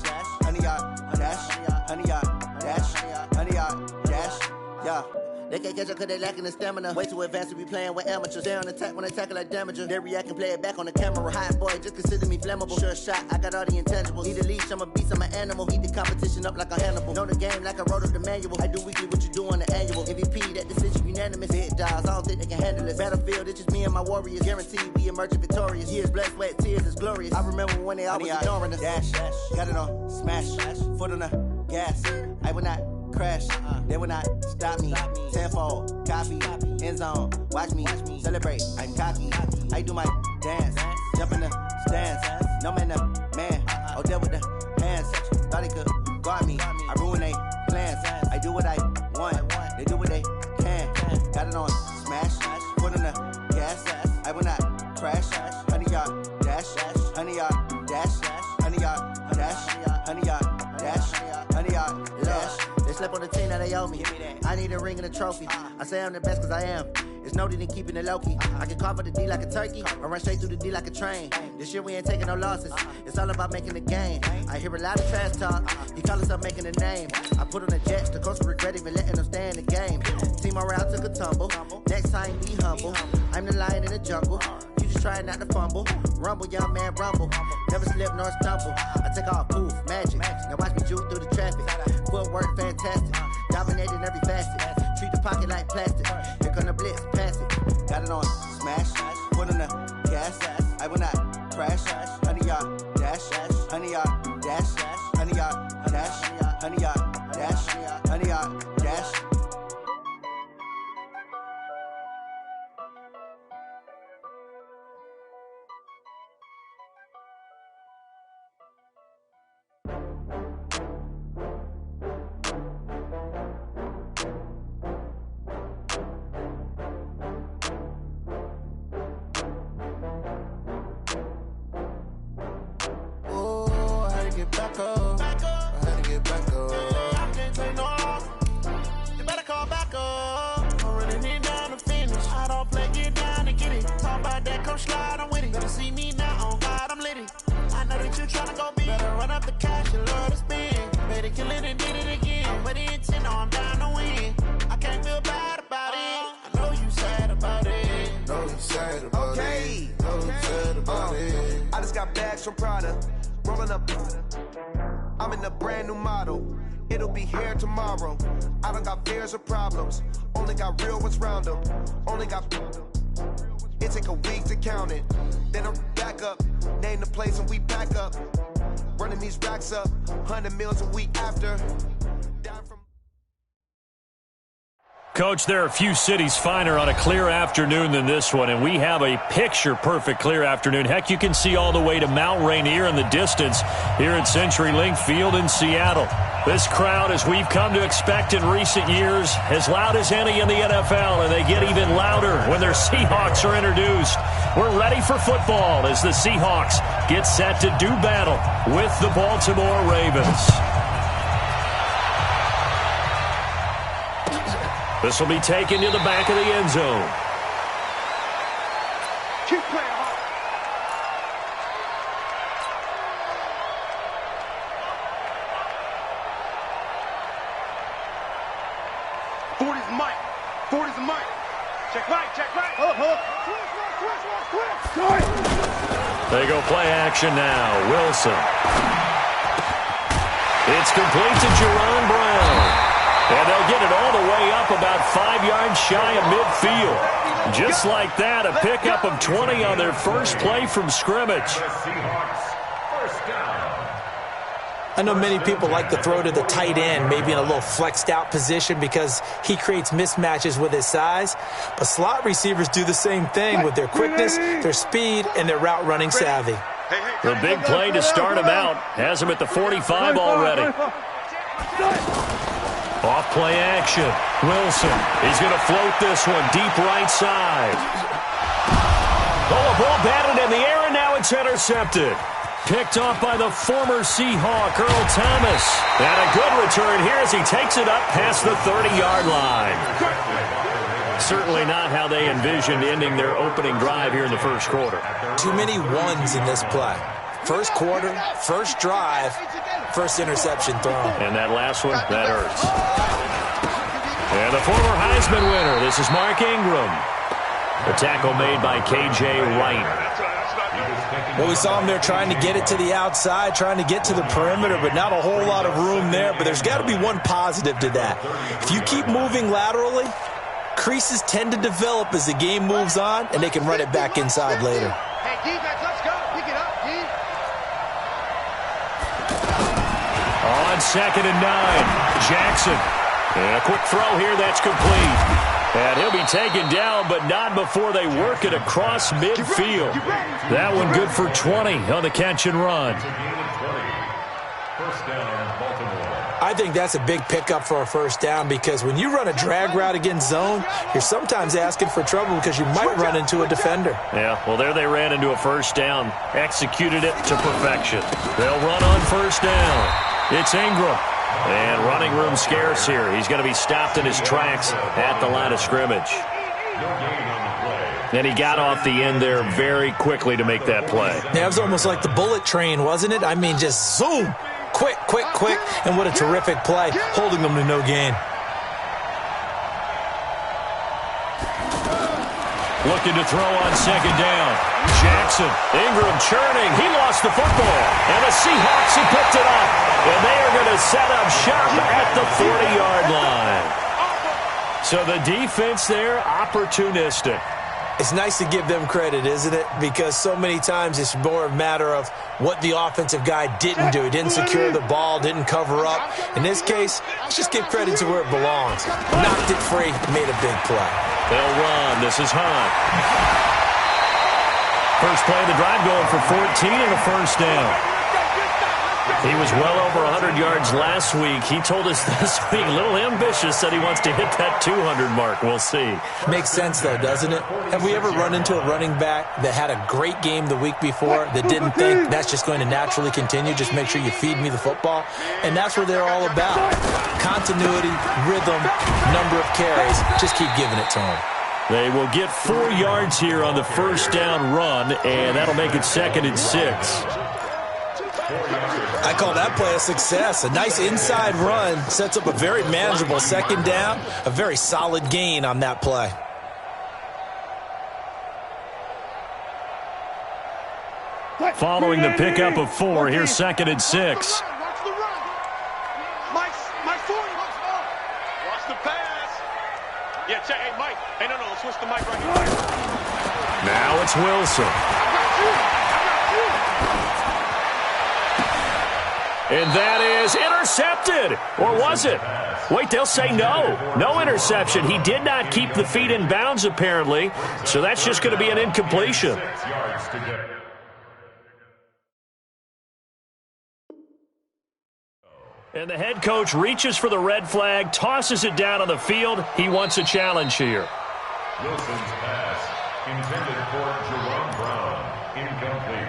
honey, y'all dash, honey, y'all dash, honey, y'all dash, yeah. They can't catch up cause they lacking the stamina. Way too advanced to be playing with amateurs. They on attack when I tackle like damager. They react and play it back on the camera. Hot boy, just consider me flammable. Sure shot, I got all the intangibles. Need a leash, I'm a beast, I'm an animal. Heat the competition up like a Hannibal. Know the game like I wrote up the manual. I do weekly what you do on the annual. MVP, that decision unanimous. Hit dials, I don't think they can handle it. Battlefield, it's just me and my warriors. Guaranteed we emerging victorious. Years, blood, sweat, tears, it's glorious. I remember when they always ignoring us. Dash, got it on smash, foot on the gas. I will not crash, they will not stop me. Tenfold, copy, end zone, watch me celebrate. I'm cocky, I do my dance, jump in the stands. No man, the man, oh, deal with the hands. Thought he could guard me, I ruin they plans. I do what I want, they do what they can. Got it on smash, foot on the gas. I will not crash, honey, y'all dash, honey, y'all dash, honey, y'all dash, honey, y'all dash, honey, y'all dash. They slept on the team, now they all told me. I need a ring and a trophy. I say I'm the best cause I am. It's no need in keeping it low-key. I can carve up the D like a turkey or run straight through the D like a train. This year we ain't taking no losses. It's all about making the game. I hear a lot of trash talk. He call himself making a name. I put on the Jets. The coach will regret even letting them stay in the game. Team around took a tumble. Next time be humble. I'm the lion in the jungle. You just trying not to fumble. Rumble, young man, rumble. Never slip nor stumble. I take off, poof, magic. Now watch me juke through the traffic. Footwork fantastic. Dominating every facet. Treat the pocket like plastic. Here come the blitz, pass it. Got it on smash. Put on the gas. I will not crash. 100-yard dash. 100-yard dash. 100-yard dash. 100-yard dash. 100-yard dash. Back up. I had to get back up. I can't take no loss. You better call back up. I'm running it down to finish. I don't play, get down and get it. Talk about that, come slide, I'm with it. Better see me now on God, I'm litty. I know that you tryna go big. Better run up the cash, you love to spend. Better kill it and did it again. I'm with the intent, no, I'm down to win. I can't feel bad about it. I know you sad about it. Know you sad about it. Know you sad about it. I just got bags from Prada. Rolling up, I'm in a brand new model. It'll be here tomorrow. I don't got fears or problems. Only got real ones round them. Only got. It take a week to count it. Then I'm back up. Name the place and we back up. Running these racks up. 100 meals a week after. Down from. Coach, there are a few cities finer on a clear afternoon than this one, and we have a picture-perfect clear afternoon. Heck, you can see all the way to Mount Rainier in the distance here at CenturyLink Field in Seattle. This crowd, as we've come to expect in recent years, as loud as any in the NFL, and they get even louder when their Seahawks are introduced. We're ready for football as the Seahawks get set to do battle with the Baltimore Ravens. This will be taken to the back of the end zone. Keep playing hard. 40's Mike. 40's Mike. Check right, check right. Twist. They go play action now. Wilson. It's complete to Jerron Brown. And they'll get it all the way up about 5 yards shy of midfield. Just like that, a pickup of 20 on their first play from scrimmage. I know many people like to throw to the tight end, maybe in a little flexed out position because he creates mismatches with his size. But slot receivers do the same thing with their quickness, their speed, and their route running savvy. The big play to start him out has him at the 45 already. Off play action. Wilson. He's going to float this one deep right side. Oh, a ball batted in the air, and now it's intercepted. Picked off by the former Seahawk, Earl Thomas. And a good return here as he takes it up past the 30-yard line. Certainly not how they envisioned ending their opening drive here in the first quarter. Too many ones in this play. First quarter, first drive, first interception thrown. And that last one, that hurts. And the former Heisman winner, this is Mark Ingram. The tackle made by K.J. Wright. Well, we saw him there trying to get it to the outside, trying to get to the perimeter, but not a whole lot of room there. But there's got to be one positive to that. If you keep moving laterally, creases tend to develop as the game moves on, and they can run it back inside later. Hey, defense, let's go. Pick it up, D. On 2nd and 9, Jackson. And a quick throw here, that's complete. And he'll be taken down, but not before they work it across midfield. That one good for 20 on the catch and run. First down, Baltimore. I think that's a big pickup for a first down because when you run a drag route against zone, you're sometimes asking for trouble because you might run into a defender. Yeah, well, there they ran into a first down, executed it to perfection. They'll run on first down. It's Ingram. And running room scarce here. He's going to be stopped in his tracks at the line of scrimmage. And he got off the end there very quickly to make that play. Yeah, it was almost like the bullet train, wasn't it? I mean, just zoom. Quick, quick, quick. And what a terrific play, holding them to no gain. Looking to throw on second down. Jackson, Ingram churning. He lost the football. And the Seahawks have picked it up. And they are going to set up shop at the 40-yard line. So the defense there, opportunistic. It's nice to give them credit, isn't it? Because so many times it's more a matter of what the offensive guy didn't do. He didn't secure the ball, didn't cover up. In this case, let's just give credit to where it belongs. Knocked it free, made a big play. They'll run. This is Hunt. First play of the drive going for 14 and a first down. He was well over 100 yards last week. He told us this week, a little ambitious, that he wants to hit that 200 mark. We'll see. Makes sense, though, doesn't it? Have we ever run into a running back that had a great game the week before that didn't think that's just going to naturally continue? Just make sure you feed me the football. And that's what they're all about. Continuity, rhythm, number of carries. Just keep giving it to them. They will get 4 yards here on the first down run, and that'll make it 2nd and 6. I call that play a success. A nice inside run sets up a very manageable second down, a very solid gain on that play. Following the pickup of 4, here's 2nd and 6. Mike 40. Watch the pass. Yeah, check. Hey, Mike. Hey, no, switch the mic right here. Now it's Wilson. And that is intercepted. Or was it? Wait, they'll say no. No interception. He did not keep the feet in bounds, apparently. So that's just going to be an incompletion. And the head coach reaches for the red flag, tosses it down on the field. He wants a challenge here. Wilson's pass intended for Jerome Brown. Incomplete.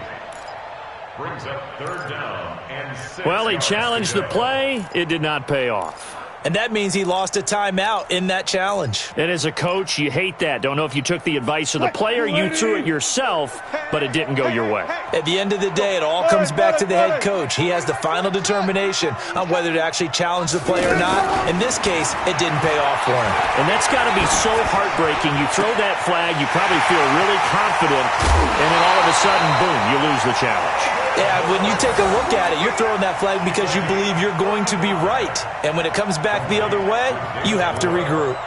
Brings up 3rd down and 6. Well, he challenged the play. It did not pay off. And that means he lost a timeout in that challenge. And as a coach, you hate that. Don't know if you took the advice of the player, you threw it yourself, but it didn't go your way. At the end of the day, it all comes back to the head coach. He has the final determination on whether to actually challenge the play or not. In this case, it didn't pay off for him. And that's got to be so heartbreaking. You throw that flag, you probably feel really confident, and then all of a sudden, boom, you lose the challenge. Yeah, when you take a look at it, you're throwing that flag because you believe you're going to be right. And when it comes back the other way, you have to regroup.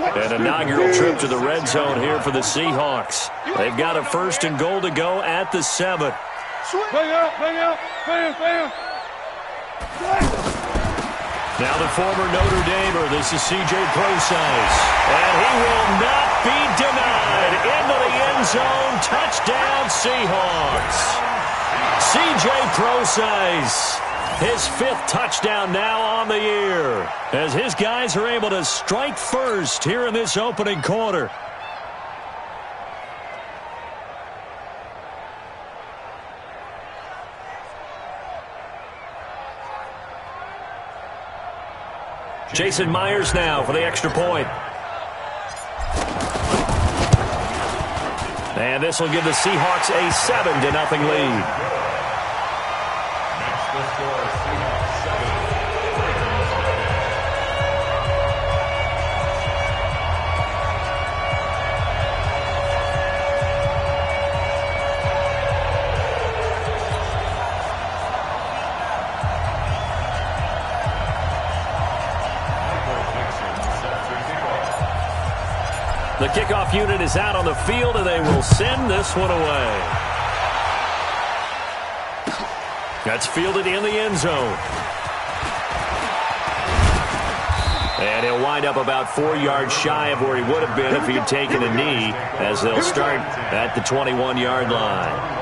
An inaugural trip to the red zone here for the Seahawks. They've got a 1st and goal to go at the 7. Bang out. Now the former Notre Damer, this is C.J. Prosise. And he will not be denied. Into the end zone, touchdown Seahawks. C.J. Prosise, his 5th touchdown now on the year, as his guys are able to strike first here in this opening quarter. Jason Myers now for the extra point. And this will give the Seahawks a 7-0 lead. Next, the score, Seahawks 7, Ravens 0. The kickoff unit is out on the field, and they will send this one away. That's fielded in the end zone. And he'll wind up about 4 yards shy of where he would have been if he had taken a knee, as they'll start at the 21-yard line.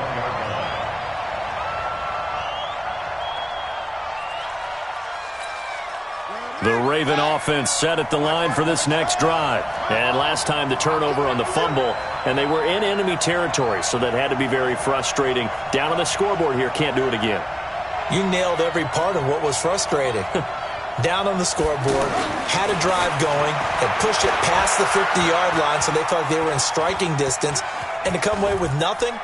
The Raven offense set at the line for this next drive. And last time the turnover on the fumble, and they were in enemy territory, so that had to be very frustrating. Down on the scoreboard here, can't do it again. You nailed every part of what was frustrating. Down on the scoreboard, had a drive going, and pushed it past the 50-yard line so they felt like they were in striking distance, and to come away with nothing,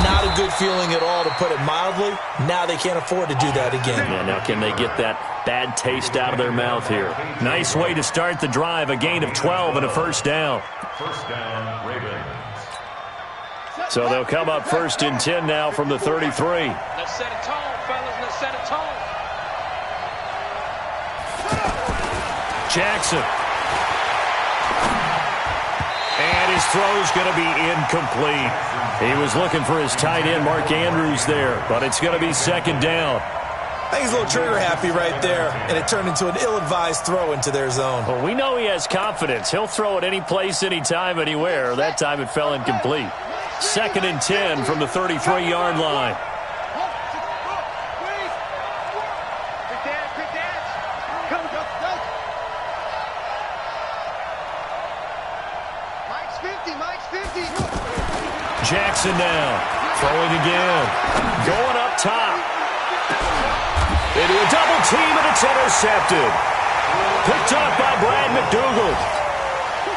not a good feeling at all, to put it mildly. Now they can't afford to do that again. Yeah, now can they get that bad taste out of their mouth here? Nice way to start the drive, a gain of 12 and a first down. First down, Ravens. So they'll come up 1st and 10 now from the 33. Let's set a tone, fellas. Let's set a tone. Jackson. And his throw's going to be incomplete. He was looking for his tight end, Mark Andrews, there, but it's going to be 2nd down. I think he's a little trigger happy right there, and it turned into an ill-advised throw into their zone. Well, we know he has confidence. He'll throw it any place, anytime, anywhere. That time it fell incomplete. 2nd and 10 from the 33-yard line. Jackson now, throwing again, going up top. Into a double team, and it's intercepted. Picked up by Brad McDougald.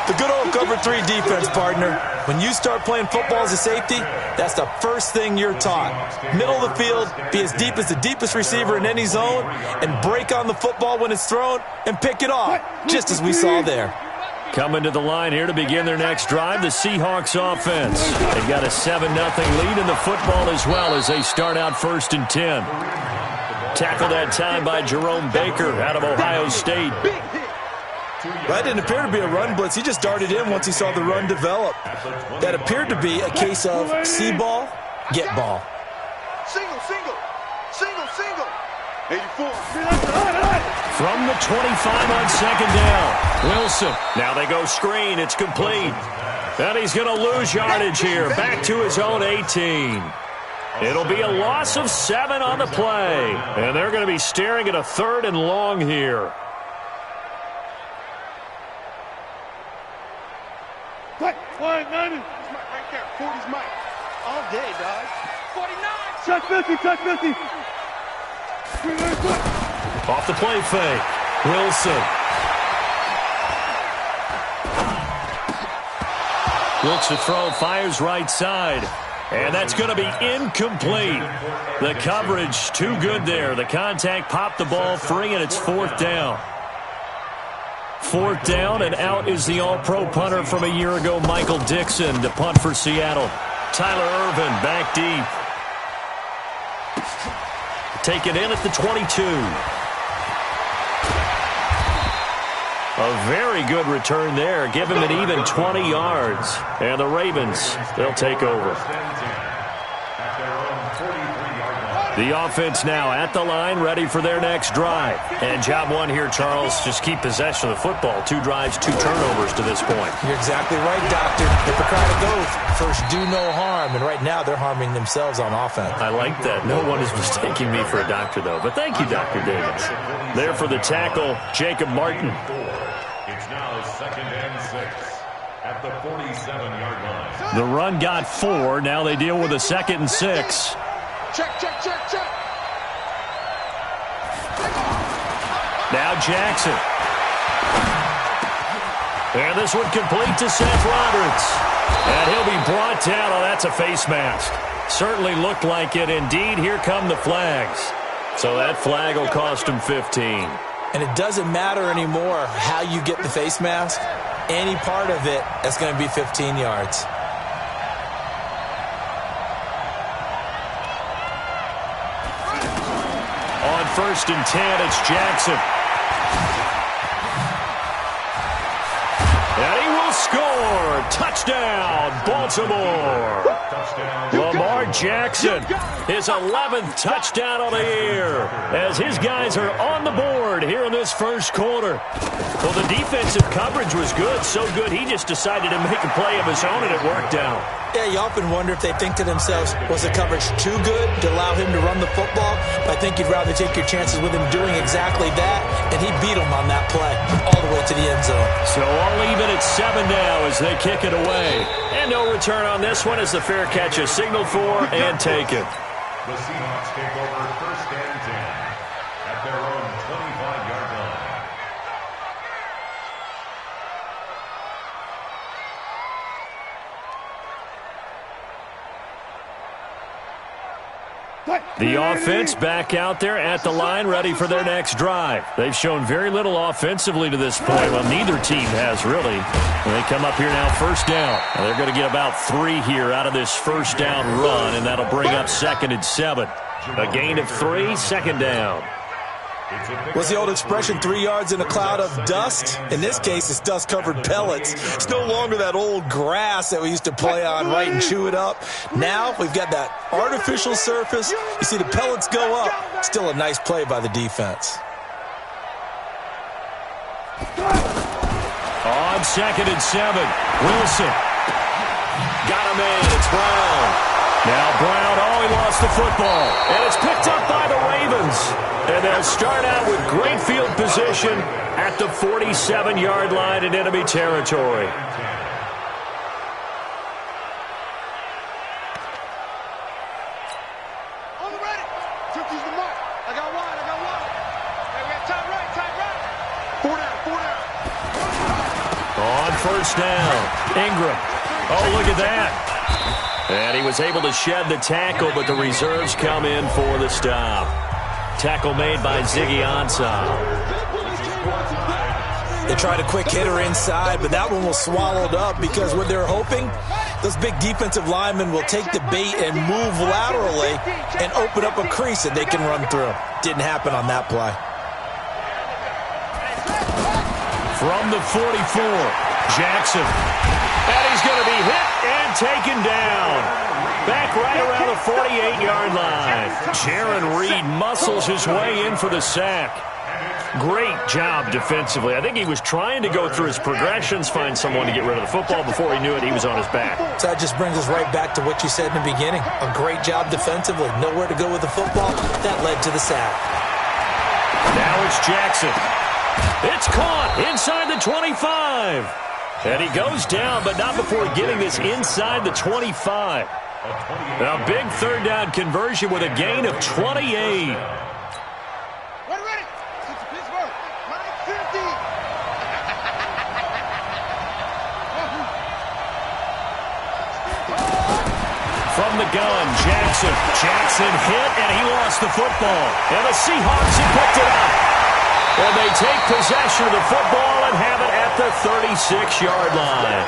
The good old cover 3 defense, partner. When you start playing football as a safety, that's the first thing you're taught. Middle of the field, be as deep as the deepest receiver in any zone, and break on the football when it's thrown and pick it off, just as we saw there. Coming to the line here to begin their next drive, the Seahawks offense. They've got a 7-0 lead in the football as well as they start out 1st and 10. Tackled that time by Jerome Baker out of Ohio State. That didn't appear to be a run blitz. He just darted in once he saw the run develop. That appeared to be a case of see ball, get ball. Single, single, single, single. 84. From the 25 on 2nd down. Wilson. Now they go screen. It's complete. And he's going to lose yardage here. Back to his own 18. It'll be a loss of 7 on the play. And they're going to be staring at a 3rd and long here. Right there. 40's Mike. all day, dog. 49. Touch 50, touch 50. Off the play fake. Wilson. Looks to throw, fires right side. And that's going to be incomplete. The coverage too good there. The contact popped the ball free, and it's 4th down. 4th down, and out is the all-pro punter from a year ago, Michael Dixon, to punt for Seattle. Tyler Irvin back deep. Taken in at the 22. A very good return there. Give him an even 20 yards. And the Ravens, they'll take over. The offense now at the line, ready for their next drive. And job one here, Charles, just keep possession of the football. 2 drives, 2 turnovers to this point. You're exactly right, Doctor. Hippocratic oath. First, do no harm. And right now, they're harming themselves on offense. I like that. No one is mistaking me for a doctor, though. But thank you, Dr. Davis. There for the tackle, Jacob Martin. It's now 2nd and 6 at the 47-yard line. The run got 4. Now they deal with a 2nd and 6. Check, check, check, check. Now Jackson. And this one complete to Seth Roberts. And he'll be brought down. Oh, that's a face mask. Certainly looked like it. Indeed, here come the flags. So that flag will cost him 15. And it doesn't matter anymore how you get the face mask. Any part of it, that's going to be 15 yards. On 1st and 10, it's Jackson. And he will score. Touchdown, Baltimore. Lamar Jackson, his 11th touchdown of the year, as his guys are on the board here in this first quarter. Well, the defensive coverage was good, so good he just decided to make a play of his own, and it worked out. Yeah, you often wonder if they think to themselves, was the coverage too good to allow him to run the football? But I think you'd rather take your chances with him doing exactly that, and he beat him on that play all the way to the end zone. So all even at 7 now as they kick it away. And no return on this one as the fair catch is signaled for and taken. The Seahawks take over 1st and 10 at their own 25-yard line. The offense back out there at the line, ready for their next drive. They've shown very little offensively to this point. Well, neither team has really. When they come up here now, 1st down. Now they're going to get about 3 here out of this 1st down run, and that'll bring up 2nd and 7. A gain of 3, 2nd down. What's the old expression, 3 yards in a cloud of dust? In this case, it's dust-covered pellets. It's no longer that old grass that we used to play on, right, and chew it up. Now we've got that artificial surface. You see the pellets go up. Still a nice play by the defense. On 2nd and 7, Wilson. Got him in. It's Brown. Now Brown, he lost the football. And it's picked up by the Ravens. And they'll start out with great field position at the 47-yard line in enemy territory. On the ready. Turkey's the mark. I got wide. Hey, we got tight right. 4 down. On 1st down, Ingram. Oh, look at that. And he was able to shed the tackle, but the reserves come in for the stop. Tackle made by Ziggy Ansah. They tried a quick hitter inside, but that one was swallowed up because what they're hoping, those big defensive linemen will take the bait and move laterally and open up a crease that they can run through. Didn't happen on that play. From the 44, Jackson. And he's going to be hit and taken down. Back right around the 48-yard line. Jaron Reed muscles his way in for the sack. Great job defensively. I think he was trying to go through his progressions, find someone to get rid of the football. Before he knew it, he was on his back. So that just brings us right back to what you said in the beginning. A great job defensively. Nowhere to go with the football. That led to the sack. Now it's Jackson. It's caught inside the 25. And he goes down, but not before getting this inside the 25. A big 3rd down conversion with a gain of 28. Ready. Pittsburgh. 950. From the gun, Jackson. Jackson hit, and he lost the football. And the Seahawks have picked it up. And they take possession of the football and have it at the 36-yard line.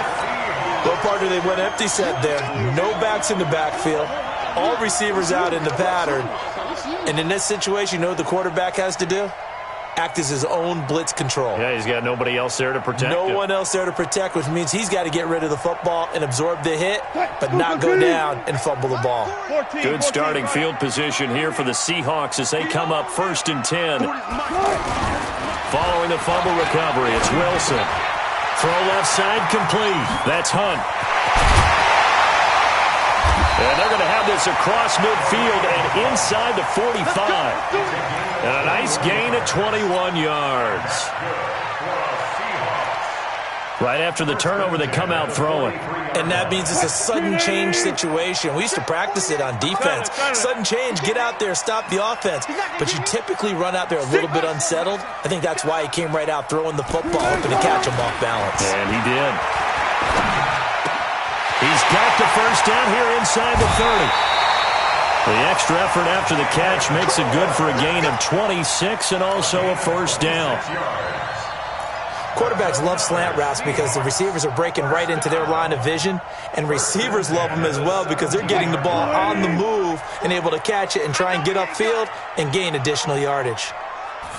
Well, partner, they went empty set there. No backs in the backfield. All receivers out in the pattern. And in this situation, you know what the quarterback has to do? Act as his own blitz control. Yeah, he's got nobody else there to protect No him. one else there to protect, which means he's got to get rid of the football and absorb the hit, but not go down and fumble the ball. Good starting field position here for the Seahawks as they come up 1st and 10. Following the fumble recovery, it's Wilson. Throw left side complete. That's Hunt. And they're going to have this across midfield and inside the 45. And a nice gain of 21 yards. Right after the turnover, they come out throwing. And that means it's a sudden change situation. We used to practice it on defense. Sudden change, get out there, stop the offense. But you typically run out there a little bit unsettled. I think that's why he came right out throwing the football, hoping to catch him off balance. And he did. He's got the 1st down here inside the 30. The extra effort after the catch makes it good for a gain of 26 and also a 1st down. Quarterbacks love slant routes because the receivers are breaking right into their line of vision, and receivers love them as well because they're getting the ball on the move and able to catch it and try and get upfield and gain additional yardage.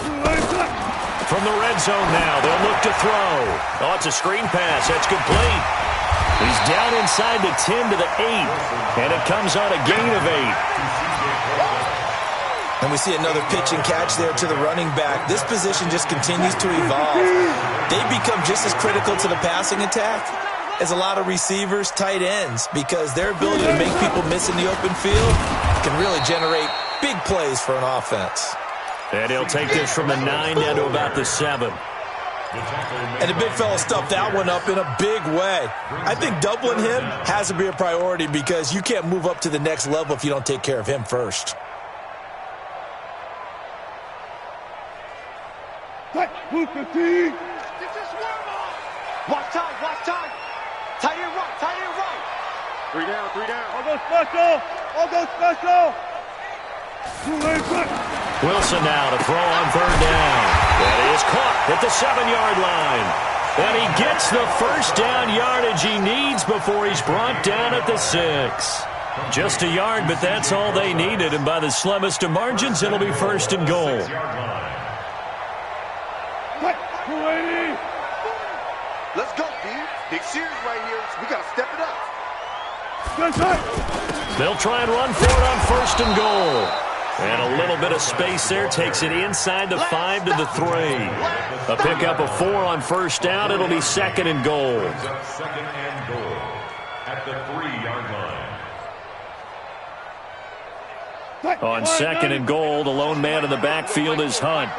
From the red zone now, they'll look to throw. Oh, it's a screen pass. That's complete. He's down inside the 10 to the 8, and it comes on a gain of 8. And we see another pitch and catch there to the running back. This position just continues to evolve. They become just as critical to the passing attack as a lot of receivers, tight ends, because their ability to make people miss in the open field can really generate big plays for an offense. And he'll take this from the 9 down to about the 7. And the big fella stuffed that one up in a big way. I think doubling him has to be a priority because you can't move up to the next level if you don't take care of him first. Move 15. Watch time, watch time. Tight end right, tight end right. 3 down, 3 down. I'll go special. I'll go special. Wilson now to throw on third down. That is caught at the 7-yard line. And he gets the first down yardage he needs before he's brought down at the 6. Just a yard, but that's all they needed. And by the slimmest of margins, it'll be first and goal. Let's go, D. Big series right here. We got to step it up. They'll try and run for it on first and goal. And a little bit of space there takes it inside the 5 to the 3. A pickup of 4 on first down. It'll be second and goal. Second and goal at the 3-yard line. On second and goal, the lone man in the backfield is Hunt.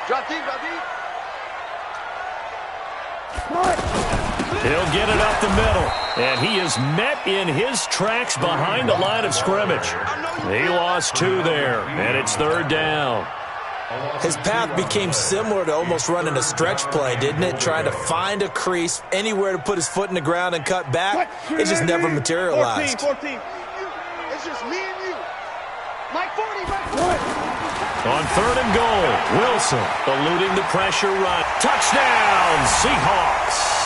Drop deep, drop deep. He'll get it up the middle. And he is met in his tracks behind the line of scrimmage. He lost 2 there, and it's third down. His path became similar to almost running a stretch play, didn't it? Trying to find a crease, anywhere to put his foot in the ground and cut back. It just never materialized. 14. It's just me and you. Mike 40, Mike 40. On third and goal, Wilson eluding the pressure run. Touchdown, Seahawks.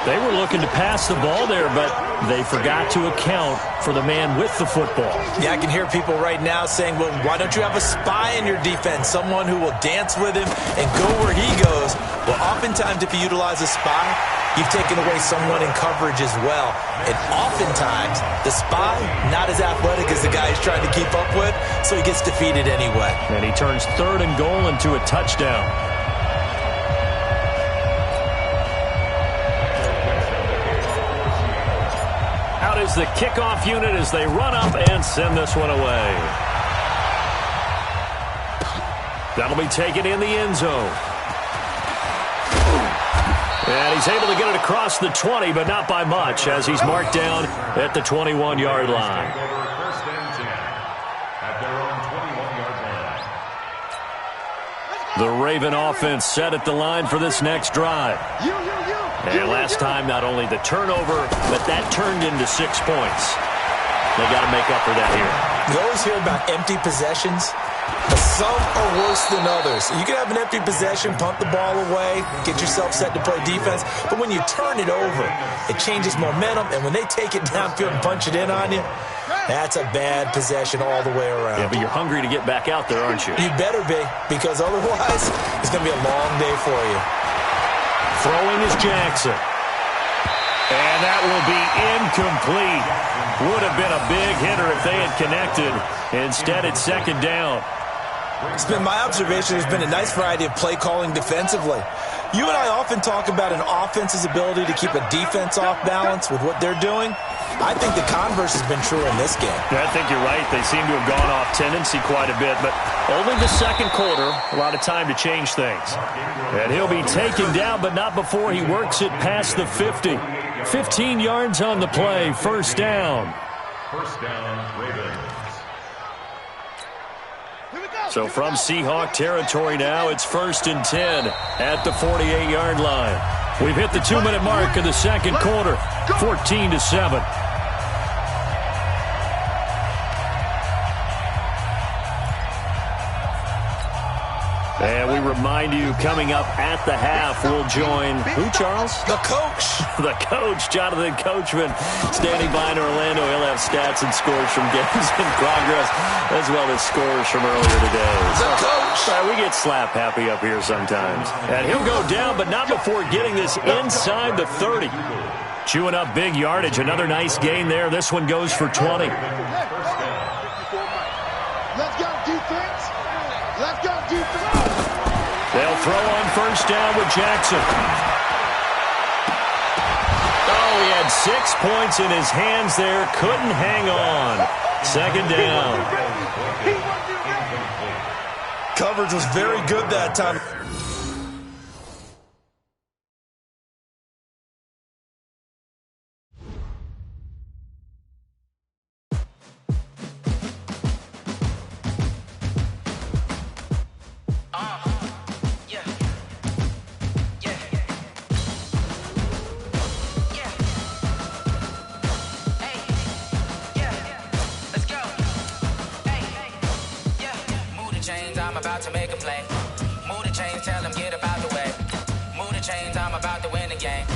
They were looking to pass the ball there, but they forgot to account for the man with the football. Yeah, I can hear people right now saying, well, why don't you have a spy in your defense, someone who will dance with him and go where he goes? Well, oftentimes if you utilize a spy, you've taken away someone in coverage as well. And oftentimes, the spy, not as athletic as the guy he's trying to keep up with, so he gets defeated anyway. And he turns third and goal into a touchdown. Out is the kickoff unit as they run up and send this one away. That'll be taken in the end zone. And he's able to get it across the 20, but not by much, as he's marked down at the 21-yard line. First and 10 at their own 21-yard line. The Raven offense set at the line for this next drive. And last time, not only the turnover, but that turned into 6 points. They got to make up for that here. You always hear about empty possessions, but some are worse than others. You can have an empty possession, punt the ball away, get yourself set to play defense, but when you turn it over, it changes momentum, and when they take it downfield and punch it in on you, that's a bad possession all the way around. Yeah, but you're hungry to get back out there, aren't you? You better be, because otherwise, it's going to be a long day for you. Throwing is Jackson. And that will be incomplete. Would have been a big hitter if they had connected. Instead, it's second down. It's been my observation there's been a nice variety of play calling defensively. You and I often talk about an offense's ability to keep a defense off balance with what they're doing. I think the converse has been true in this game. I think you're right. They seem to have gone off tendency quite a bit, but only the second quarter, a lot of time to change things. And he'll be taken down, but not before he works it past the 50. 15 yards on the play, first down. First down, Ravens. So from Seahawk territory now, it's first and 10 at the 48-yard line. We've hit the 2-minute mark of the second quarter, 14-7. And we remind you, coming up at the half, we'll join who, Charles? The coach. The coach, Jonathan Coachman, standing by in Orlando. He'll have stats and scores from games in progress, as well as scores from earlier today. The coach. We get slap happy up here sometimes. And he'll go down, but not before getting this inside the 30. Chewing up big yardage. Another nice gain there. This one goes for 20. Let's go, defense. Let's go, defense. They'll throw on first down with Jackson. Oh, he had 6 points in his hands there. Couldn't hang on. Second down. Coverage was very good that time. I'm about to make a play. Move the chains, tell them get up out the way. Move the chains, I'm about to win the game.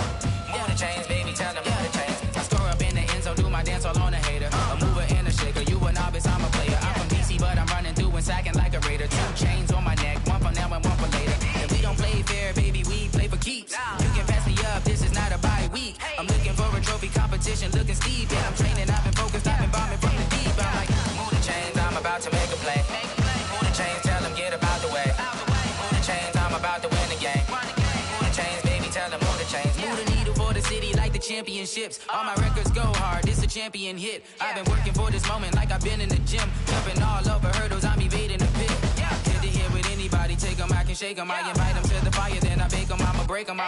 Move the chains, baby, tell them move the chains. I score up in the end zone, do my dance all on a hater. A mover and a shaker, you a novice, I'm a player. I'm from DC, but I'm running through and sacking like a raider. 2 chains on my neck, one for now and one for later. And we don't play fair, baby, we play for keeps. You can pass me up, this is not a bye week. I'm looking for a trophy competition, looking steep. And I'm training, I've been focused, I've been bombing from the deep. I'm like, move the chains, I'm about to make a play. Move the chains, tell them get up out the way. Move the chains, I'm about to win the game. Move the chains, baby, tell them move the chains. Move the needle for the city like the championships. All my records go hard, this a champion hit. I've been working for this moment like I've been in the gym. Jumping all over hurdles, I'm evading the pit. Good to hear with anybody, take them, I can shake them. I invite them to the fire, then I bake them, I'ma break them.